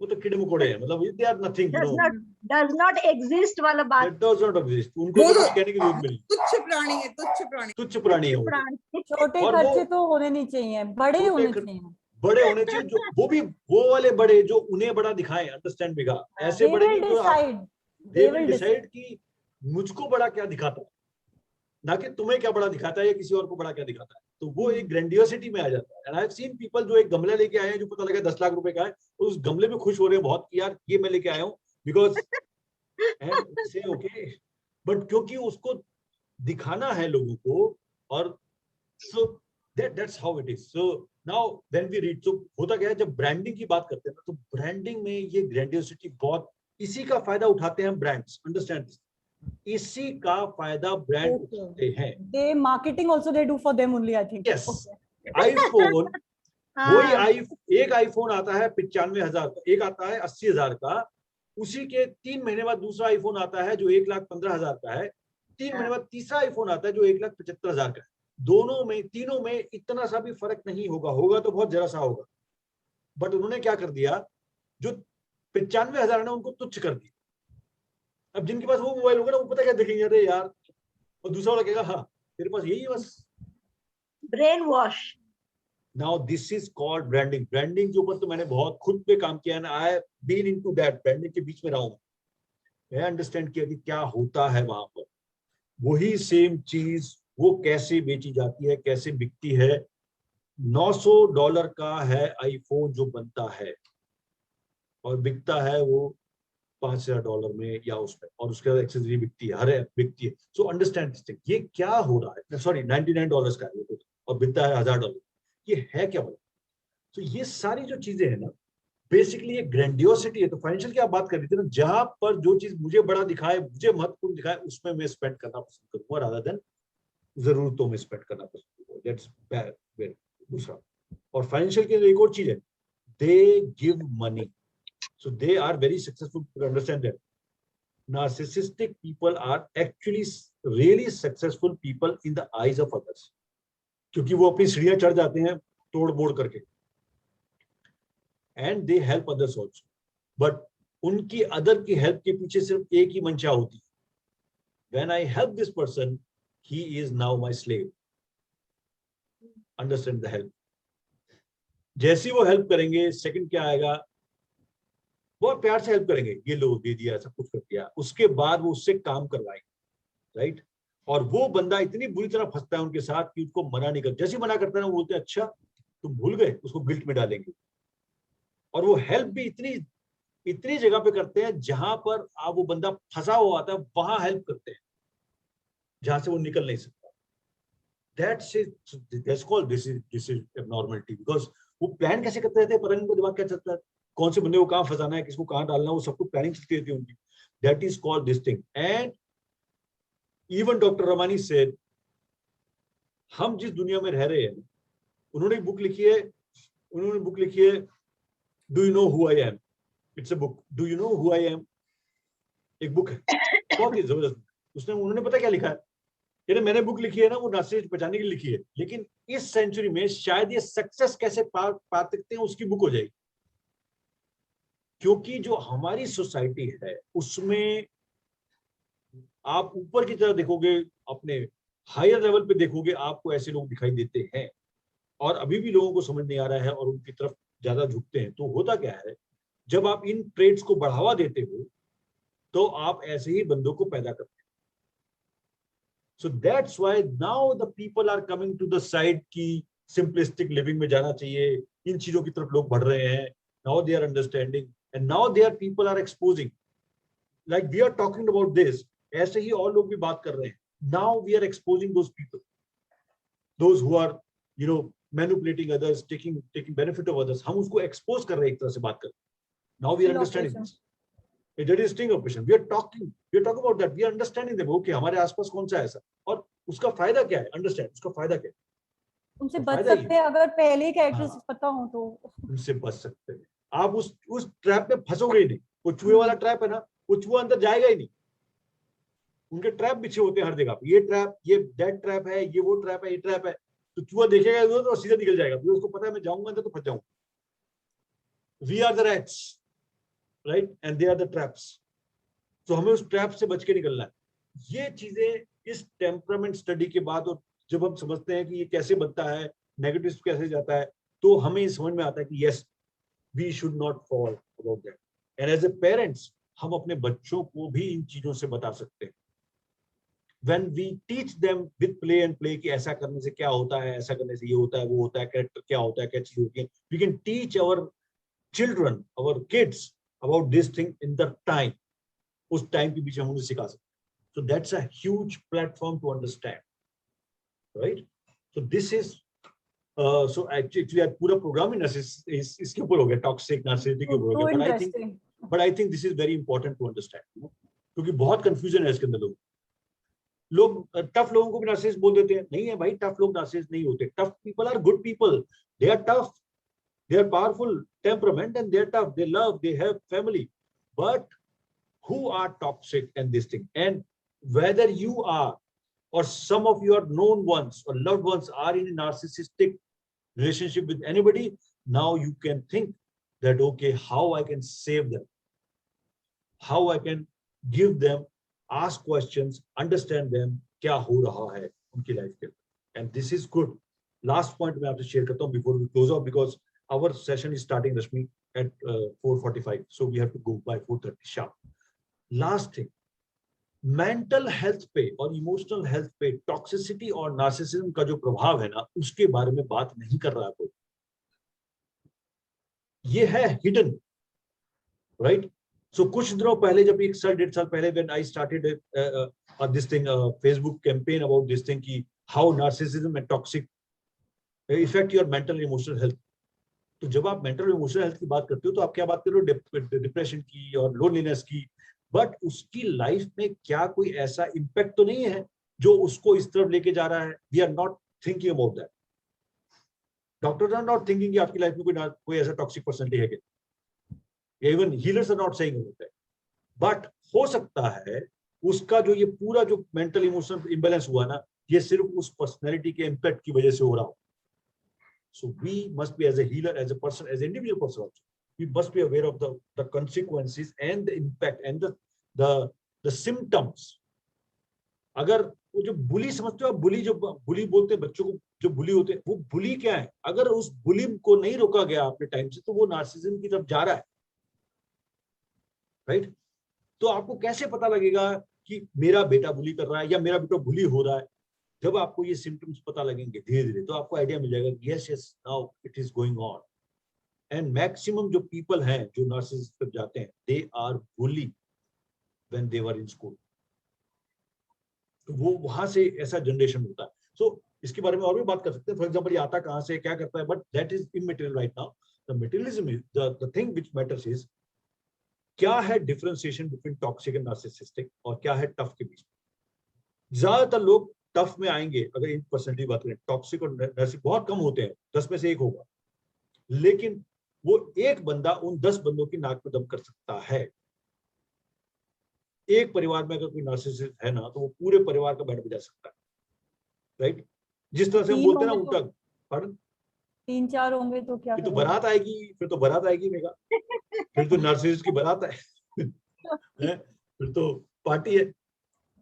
[SPEAKER 1] वो तो कीड़े मकोड़े हैं, मतलब they are nothing, you know.
[SPEAKER 4] Does not exist वाला बात.
[SPEAKER 1] That does not exist. उनको
[SPEAKER 3] वो
[SPEAKER 1] तो
[SPEAKER 3] तो-
[SPEAKER 1] कुछ कहने की जरूरत नहीं.
[SPEAKER 3] तुच्छ प्राणी है, तुच्छ प्राणी.
[SPEAKER 1] तुच्छ प्राणी है वो.
[SPEAKER 7] छोटे
[SPEAKER 1] और वो-
[SPEAKER 7] खर्चे तो होने नहीं चाहिए, बड़े
[SPEAKER 1] छोटे
[SPEAKER 7] होने
[SPEAKER 1] खर्चे-
[SPEAKER 7] चाहिए.
[SPEAKER 1] बड़े होने चाहिए, जो वो भी वो वाले बड़े जो उन्हें बड़ा दिखाएं. अंडरस्टैंड बिगा? ऐसे
[SPEAKER 7] They
[SPEAKER 1] बड़े
[SPEAKER 7] will
[SPEAKER 1] नहीं जो आप-
[SPEAKER 7] decide.
[SPEAKER 1] they
[SPEAKER 7] They
[SPEAKER 1] will
[SPEAKER 7] will
[SPEAKER 1] decide कि मुझको बड़ा क्या दिखाता है, ना कि तुम्हें क्या बड़ा दिखाता है या किसी और को बड़ा क्या दिखाता है. तो वो एक ग्रैंडियोसिटी में आ जाता है. And I have seen people जो एक गमला लेके आए हैं जो पता लगा 10 लाख रुपए का है, तो उस गमले में खुश हो रहे हैं बहुत कि यार ये मैं लेके आया हूँ, बिकॉज से ओके. बट क्योंकि उसको दिखाना है लोगों को, और so that's how it is. So now when we read, तो होता क्या है जब ब्रांडिंग की बात करते हैं ना, तो ब्रांडिंग में ये ग्रैंडियोसिटी बहुत, इसी का फायदा उठाते हैं ब्रांड्स. अंडरस्टैंड? इसी का फायदा ब्रांड
[SPEAKER 7] Okay.
[SPEAKER 1] उठाते हैं.
[SPEAKER 7] They marketing also they do for them only, I think.
[SPEAKER 1] Yes.
[SPEAKER 7] Okay.
[SPEAKER 1] IPhone, वही
[SPEAKER 4] हाँ,
[SPEAKER 1] एक आईफोन आता है 95,000 का, एक आता है 80,000 का, उसी के 3 महीने बाद दूसरा आईफोन आता है जो 1,15,000 का है, 3 महीने बाद तीसरा आईफोन आता है जो 1,75,000 का है. तीनों में इतना सा भी फर्क नहीं होगा तो बहुत जरा सा होगा. बट उन्होंने क्या कर दिया, जो 95,000 ने उनको तुच्छ कर दिया. अब जिनके पास वो मोबाइल होगा ना, वो पता क्या देखेंगे, अरे यार, और दूसरा वाला कहेगा हाँ तेरे पास यही है बस.
[SPEAKER 4] brain wash.
[SPEAKER 1] Now this is called branding. Branding के ऊपर तो मैंने बहुत खुद पे काम किया है. I have been into that. Branding के बीच में रहा हूं. मैं अंडरस्टैंड किया कि क्या होता है वहां पर. वही सेम चीज वो कैसे बेची जाती है, कैसे बिकती है. $900 का है आईफोन जो बनता है और बिकता है वो $5,000 में या उसमें, और उसके बाद एक्सेसरी बिकती है, हर ऐप बिकती है. So understand this thing. ये क्या हो रहा है? सॉरी, $99 का है और बिकता है $1,000. ये है क्या बोला? तो ये सारी जो चीजें हैं ना, बेसिकली ये ग्रैंडियोसिटी है। तो फाइनेंशियल की आप बात कर रही थी ना, जहां पर जो चीज मुझे बड़ा दिखाए, मुझे महत्वपूर्ण दिखाए, उसमें मैं स्पेंड करना पसंद करूंगा रादर देन जरूरतों में स्पेंड करना पसंद करूंगा। दैट्स दूसरा। और फाइनेंशियल की एक और चीज है, they give money, so they are very successful. Understand that narcissistic people are actually really successful people in the eyes of others, क्योंकि वो अपनी सीढ़ियां चढ़ जाते हैं तोड़ मोड़ करके, and they help others also, but उनकी अदर की हेल्प के पीछे सिर्फ एक ही मंशा होती है, when I help this person he is now my slave. Understand the help. जैसी वो हेल्प करेंगे, सेकंड क्या आएगा, बहुत प्यार से हेल्प करेंगे, ये लो दे दिया, सब कुछ कर दिया, उसके बाद वो उससे काम करवाएंगे, राइट। और वो बंदा इतनी बुरी तरह फंसता है उनके साथ कि उसको मना नहीं कर, जैसे मना करता है ना, वो बोलते हैं अच्छा तुम भूल गए, उसको गिल्ट में डालेंगे। और वो हेल्प भी इतनी जगह पे करते हैं जहां पर वो बंदा फंसा हुआ आता है, वहां हेल्प करते हैं जहां से वो निकल नहीं सकता। That's called this is abnormality, because वो प्लान कैसे करते रहते हैं, पता नहीं उनका दिमाग क्या चलता है, कौन से बंदे को कहां फंसाना है, किसको कहां डालना है, वो सब कुछ प्लानिंग चलती रहती है उनकी। That is called this thing. And even doctor Ramani said, हम जिस दुनिया में रह रहे हैं, उन्होंने बुक लिखी है do you know who I am. It's a book, do you know who I am, एक बुक है, बहुत ही जबरदस्त। उन्होंने पता क्या लिखा है, ये मैंने बुक लिखी है ना, वो नार्सिसिस्ट बचाने के लिए लिखी है, लेकिन इस सेंचुरी में शायद ये सक्सेस कैसे पा सकते हैं उसकी बुक हो जाएगी। क्योंकि जो हमारी सोसाइटी है उसमें आप ऊपर की तरफ देखोगे, अपने हायर लेवल पे देखोगे, आपको ऐसे लोग दिखाई देते हैं, और अभी भी लोगों को समझ नहीं आ रहा है और उनकी तरफ ज्यादा झुकते हैं। तो होता क्या है, जब आप इन ट्रेड्स को बढ़ावा देते हो तो आप ऐसे ही बंदों को पैदा करते हैं। So that's why now the people are coming to the side की सिंपलिस्टिक लिविंग में जाना चाहिए, इन चीजों की तरफ लोग बढ़ रहे हैं। Now they are understanding and now their people are exposing, like we are talking about this, ऐसे ही और लोग भी बात कर रहे हैं। now we are exposing those people, those who are manipulating others, taking benefit of others, हम उसको expose कर रहे हैं एक तरह से बात कर। now we are understanding this, that is sting operation, we are talking about that, we are understanding them, okay हमारे आसपास कौन सा है ऐसा, और उसका फायदा क्या है, understand उसका फायदा क्या है,
[SPEAKER 7] उनसे बच सकते हैं अगर पहले ही कैरेक्टरिस्टिक्स पता हो तो
[SPEAKER 1] उनसे बच सकते हैं। आप उस ट्रैप में फंसोगे ही नहीं। वो चूहे वाला ट्रैप है ना, वो चूहा अंदर जाएगा ही नहीं। उनके ट्रैप बिछे होते हैं हर जगह पे, ये ट्रैप, ये डेड ट्रैप है, ये वो ट्रैप है, ये ट्रैप है, तो चूहा देखेगा तो सीधा निकल जाएगा, फिर उसको पता है मैं जाऊंगा अंदर तो फंस जाऊंगा। We are the rats, right, and they are the traps. तो हमें उस ट्रैप से बच के निकलना है। ये चीजें इस टेम्परामेंट स्टडी के बाद, और जब हम समझते हैं कि ये कैसे बनता है, नेगेटिव कैसे जाता है, तो हमें समझ में आता है कि yes, we should not fall about that. And as a parents, हम अपने बच्चों को भी इन चीजों से बता सकते हैं। When we teach them with play and play कि ऐसा करने से क्या होता है, ऐसा करने से ये होता है, वो होता है, कैरेक्टर क्या होता है, क्या चीज होती है, we can teach our children, our kids about this thing in the time. उस टाइम के बीच हम उन्हें सिखा सकते हैं। So that's a huge platform to understand, right? So this is so actually पूरा प्रोग्राम ही इसके ऊपर हो गया, टॉक्सिक नार्सिसिटी के ऊपर हो गया। but I think this is very important to understand, क्योंकि बहुत कंफ्यूजन है इसके अंदर। लोग टफ लोगों को भी नार्सिसिस्ट बोल देते हैं, नहीं है भाई, टफ लोग नार्सिसिस्ट नहीं होते। Tough people are good people, they are tough, they are powerful temperament and they are tough, they love, they have family, but who are toxic and this thing, and whether you are or some of your known ones or loved ones are in a narcissistic relationship with anybody, now you can think that okay, how I can save them, how I can give them, ask questions, understand them, क्या हो रहा है उनकी life के, and this is good. Last point मैं आपसे share करता हूँ before we close off, because our session is starting, Rashmi, at 4:45, so we have to go by 4:30 sharp. Last thing, mental health पे और इमोशनल हेल्थ पे toxicity और narcissism का जो प्रभाव है ना, उसके बारे में बात नहीं कर रहा कोई। ये है हिडन, राइट। सो कुछ दिनों पहले, जब 1 साल 1.5 साल पहले, when I started this thing, Facebook campaign about this thing, कि how narcissism and toxic effect your mental emotional health, तो जब आप मेंटल इमोशनल हेल्थ की बात करते हो तो आप क्या बात कर रहे हो, डिप्रेशन की और लोनलीनेस की, बट उसकी लाइफ में क्या कोई ऐसा इम्पैक्ट तो नहीं है जो उसको इस तरफ लेके जा रहा है? We are not thinking about that. Doctors are not thinking कि आपकी लाइफ में कोई ऐसा टॉक्सिक पर्सनैलिटी है क्या, even healers are not saying about that. But हो सकता है उसका जो ये पूरा जो मेंटल इमोशनल इम्बैलेंस हुआ ना, ये सिर्फ उस पर्सनैलिटी के इम्पैक्ट की वजह से हो रहा हो. So we must be, as a healer, as a person, as an individual person also, we must be aware of the consequences and the impact and the symptoms. अगर वो जो बुली समझते हो आप, बुली बोलते हैं बच्चों को, जो बुली होते हैं, वो बुली क्या है? अगर उस बुली को नहीं रोका गया अपने टाइम से तो वो नार्सिसिज्म की तरफ जा रहा है, राइट? तो आपको कैसे पता लगेगा कि मेरा बेटा बुली कर रहा है या मेरा बेटा बुली हो रहा है? जब आपको ये सिम्टम्स पता लगेंगे धीरे धीरे तो आपको आइडिया मिल जाएगा कि yes now it is going on. And maximum जो पीपल हैं जो नार्सिसिस्ट तक जाते हैं, they are bully when they were in school. तो वो वहां से ऐसा जनरेशन होता है. सो इसके बारे में और भी बात कर सकते हैं. फॉर एग्जांपल ये आता कहां से, क्या करता है, but that is इमैटेरियल right now. The materialism is the thing which matters is क्या है differentiation between toxic and narcissistic और क्या है टफ के बीच में. ज्यादातर लोग टफ में आएंगे. अगर इन परसेंटेज की बात करें, टॉक्सिक और नार्सिसिक बहुत कम होते हैं, 10 में से 1 होगा. लेकिन वो एक बंदा उन 10 बंदों की नाक पे दम कर सकता है. एक परिवार में अगर कोई नार्सिसिस्ट है ना तो वो पूरे परिवार का बैंड बजा सकता है, राइट? जिस तरह से हम बोलते हैं ना उल्टा. पार्डन?
[SPEAKER 7] 3-4 होंगे तो क्या
[SPEAKER 1] फिर तो
[SPEAKER 7] करेंगे?
[SPEAKER 1] बारात आएगी, मेगा. फिर तो नार्सिसिस्ट की बारात है. फिर तो पार्टी है.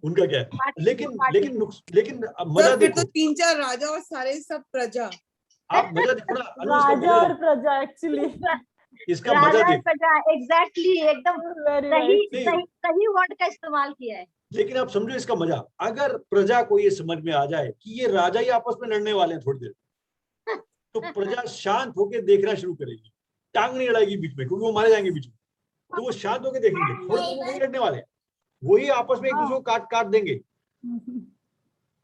[SPEAKER 1] उनका क्या है? लेकिन मजा
[SPEAKER 3] फिर
[SPEAKER 1] देखो.
[SPEAKER 3] तो 3-4 राजा और सारे सब प्रजा.
[SPEAKER 1] आप मजा देखो ना,
[SPEAKER 7] राजा और प्रजा एक्चुअली.
[SPEAKER 1] इसका मजा
[SPEAKER 4] राजा
[SPEAKER 1] देखो.
[SPEAKER 4] प्रजा, एग्जैक्टली, एकदम
[SPEAKER 7] वेरी
[SPEAKER 4] सही वर्ड का इस्तेमाल किया है.
[SPEAKER 1] लेकिन आप समझो इसका मजा. अगर प्रजा को ये समझ में आ जाए कि ये राजा ही आपस में लड़ने वाले हैं थोड़ी देर, तो प्रजा शांत होकर देखना शुरू करेगी. टांग नहीं अड़ाएगी बीच में, क्योंकि वो मारे जाएंगे बीच में. तो वो शांत होकर देखेंगे, थोड़ी देर में वही लड़ने वाले हैं, वही आपस में एक दूसरे को काट देंगे.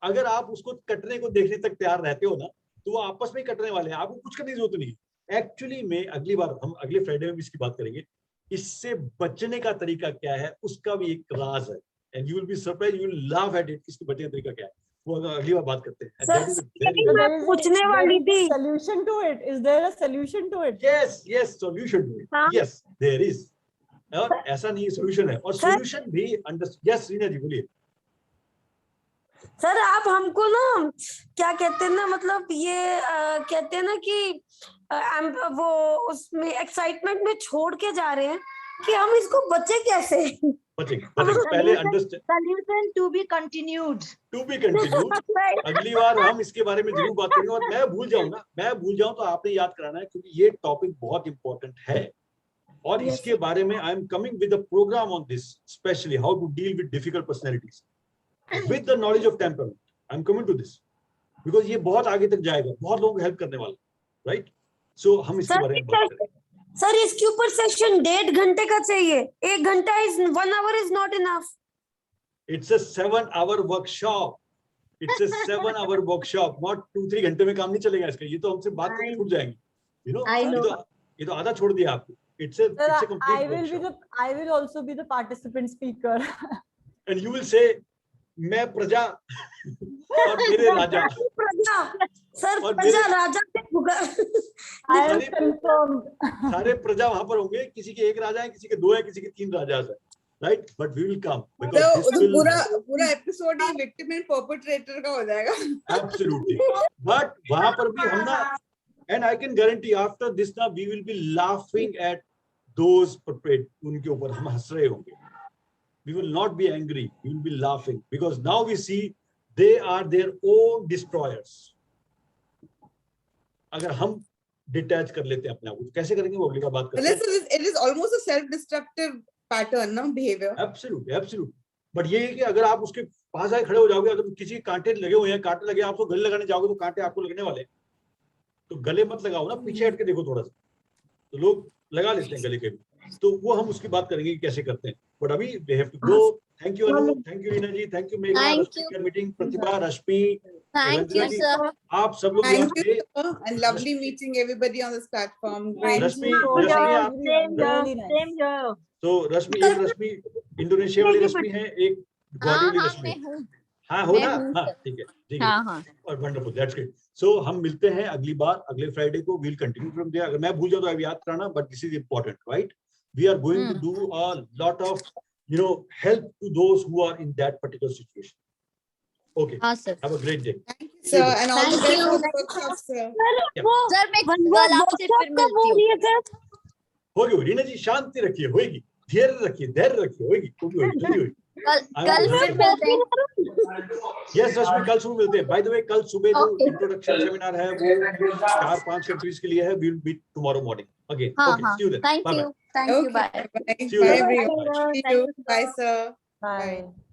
[SPEAKER 1] अगर आप उसको कटने को देखने तक तैयार रहते हो ना तो वो आपस में ही कटने वाले हैं. आपको कुछ करने की जरूरत नहीं. एक्चुअली में अगली बार हम अगले फ्राइडे में भी इसकी बात करेंगे. इससे बचने का तरीका क्या है उसका भी एक राज है. And you will be surprise, you will laugh at it. इसके बचने का तरीका क्या है वो अगली बार बात करते हैं.
[SPEAKER 5] Sir, मैं पूछने वाली थी.
[SPEAKER 7] Solution to it. Is there a solution to it?
[SPEAKER 1] Yes, solution to it.
[SPEAKER 5] हाँ.
[SPEAKER 1] Yes, there is. और ऐसा नहीं सोल्यूशन है. और सोल्यूशन भी यस रीना जी बोलिए.
[SPEAKER 5] सर आप हमको ना क्या कहते हैं ना, मतलब ये कहते हैं ना कि वो उसमें एक्साइटमेंट में छोड़ के जा रहे हैं कि हम इसको बचे कैसे.
[SPEAKER 1] बचेंगे पहले understand.
[SPEAKER 4] Solution to be continued.
[SPEAKER 1] अगली बार हम इसके बारे में जरूर बात करेंगे. और मैं भूल जाऊं तो आपने याद कराना है, क्योंकि ये टॉपिक बहुत इंपॉर्टेंट है. और
[SPEAKER 5] Yes.
[SPEAKER 1] इसके बारे में I am coming with a program on this, specially how to deal with difficult personalities with the knowledge of temperament. I am coming to this because ये बहुत आगे तक जाएगा, बहुत लोगों को हेल्प करने वाला, राइट? सो हम इसके बारे में बात करेंगे.
[SPEAKER 5] सर इसके ऊपर सेशन 1.5 घंटे का चाहिए. 1 घंटा is 1 hour is not enough.
[SPEAKER 1] It's a 7-hour workshop. It's a 7-hour workshop. Not 2-3 घंटे में काम नहीं चलेगा इसका. ये तो हमसे बात करके छूट जाएंगे, यू नो.
[SPEAKER 4] I know.
[SPEAKER 1] ये तो आधा छोड़ दिया आपको. It's a complete workshop.
[SPEAKER 7] I will also be the participant speaker.
[SPEAKER 1] And you will say, मैं प्रजा और मेरे राजा.
[SPEAKER 5] प्रजा सर,
[SPEAKER 1] और
[SPEAKER 5] प्रजा राजा से भुगा.
[SPEAKER 7] I am confirmed.
[SPEAKER 1] सारे प्रजा वहां पर होंगे. किसी के 1 राजा है, किसी के 2 है, किसी के 3 राजा है, right? But we will come because this will
[SPEAKER 3] पूरा एपिसोड ही विक्टिम एंड परपेट्रेटर का हो जाएगा.
[SPEAKER 1] absolutely. But वहां पर भी हम ना, and I can guarantee after this now we will be laughing at those perpetrate. उनके ऊपर हम हंस रहे होंगे. We will not be angry. We will be laughing because now we see they are their own destroyers. अगर हम detach कर लेते हैं अपने आप को, कैसे करेंगे वो अगली बात करते हैं.
[SPEAKER 3] It is almost a self-destructive pattern, no behavior.
[SPEAKER 1] Absolutely. But ये है कि अगर आप उसके पास आए खड़े हो जाओगे, अगर किसी कांटे लगे हुए हैं, कांटे लगे, आपको गले लगाने जाओगे तो कांटे आपको लगने वाले. तो गले मत लगाओ ना, पीछे हट के देखो थोड़ा सा. तो लोग लगा लेते हैं गले के भी. तो वो हम उसकी बात करेंगे कि कैसे करते हैं. बट अभी we have to go. Thank you Anu, thank you Reena ji, thank you Megha,
[SPEAKER 6] Thank
[SPEAKER 1] Rashmi,
[SPEAKER 6] you.
[SPEAKER 1] we are meeting Pratibha, Rashmi,
[SPEAKER 6] Thank you,
[SPEAKER 1] Rajna ji,
[SPEAKER 6] sir.
[SPEAKER 1] आप सब लोग यहाँ
[SPEAKER 3] Thank you,
[SPEAKER 1] थे।
[SPEAKER 3] sir, and lovely meeting everybody on this platform. Great.
[SPEAKER 1] Rashmi,
[SPEAKER 7] So
[SPEAKER 1] Rashmi
[SPEAKER 7] yeah,
[SPEAKER 1] आप
[SPEAKER 4] Same here,
[SPEAKER 7] really nice.
[SPEAKER 4] same here.
[SPEAKER 1] तो रश्मि, एक रश्मि Indonesia वाली रश्मि है, एक गौरी
[SPEAKER 6] हाँ
[SPEAKER 1] वाली
[SPEAKER 6] हाँ
[SPEAKER 1] रश्मि
[SPEAKER 6] मैं
[SPEAKER 1] है।
[SPEAKER 6] हूँ।
[SPEAKER 1] हाँ हो
[SPEAKER 6] मैं
[SPEAKER 1] ना,
[SPEAKER 6] हूँ
[SPEAKER 1] हाँ
[SPEAKER 6] सर।
[SPEAKER 1] ठीक है ठीक है।
[SPEAKER 6] हाँ हाँ
[SPEAKER 1] और वंडरफुल, दैट्स ग्रेट। सो हम मिलते हैं अगली बार, अगले फ्राइडे को। We'll continue from there. अगर मैं भूल जाऊँ तो अब याद कराना, but this is important, right? We are going to do a lot of help to those who are in that particular situation. Okay,
[SPEAKER 6] हाँ sir.
[SPEAKER 1] have a great day.
[SPEAKER 3] Thank you, sir, and all the
[SPEAKER 6] Thank
[SPEAKER 3] best
[SPEAKER 6] you.
[SPEAKER 3] for the workshop, sir.
[SPEAKER 1] Yeah.
[SPEAKER 6] Sir मैं
[SPEAKER 5] One
[SPEAKER 6] कल
[SPEAKER 5] more
[SPEAKER 6] आपसे
[SPEAKER 5] workshop
[SPEAKER 6] फिर
[SPEAKER 5] कब हो
[SPEAKER 6] मिलती
[SPEAKER 5] रही
[SPEAKER 6] हूँ।
[SPEAKER 5] है सर?
[SPEAKER 1] होगी रीना जी, शांति रखिए, होगी, धैर्य रखिए, धैर्य रखिए, होगी, जल्दी होगी।
[SPEAKER 6] कल फिर मिलते हैं।
[SPEAKER 1] यस रश्मि, कल सुबह मिलते हैं। बाय द वे, कल सुबह जो
[SPEAKER 6] Okay.
[SPEAKER 1] इंट्रोडक्शन सेमिनार है वो 4-5 कंट्रीज के लिए है। We will meet tomorrow morning again.
[SPEAKER 6] हाँ
[SPEAKER 1] ओके,
[SPEAKER 6] हाँ
[SPEAKER 1] see you then.
[SPEAKER 6] Thank
[SPEAKER 1] bye
[SPEAKER 6] you, thank you,
[SPEAKER 3] Okay,
[SPEAKER 6] bye.
[SPEAKER 3] bye.
[SPEAKER 1] See you
[SPEAKER 3] Bye,
[SPEAKER 1] then.
[SPEAKER 3] everyone.
[SPEAKER 1] Bye.
[SPEAKER 3] See you. Bye, sir.
[SPEAKER 7] Bye.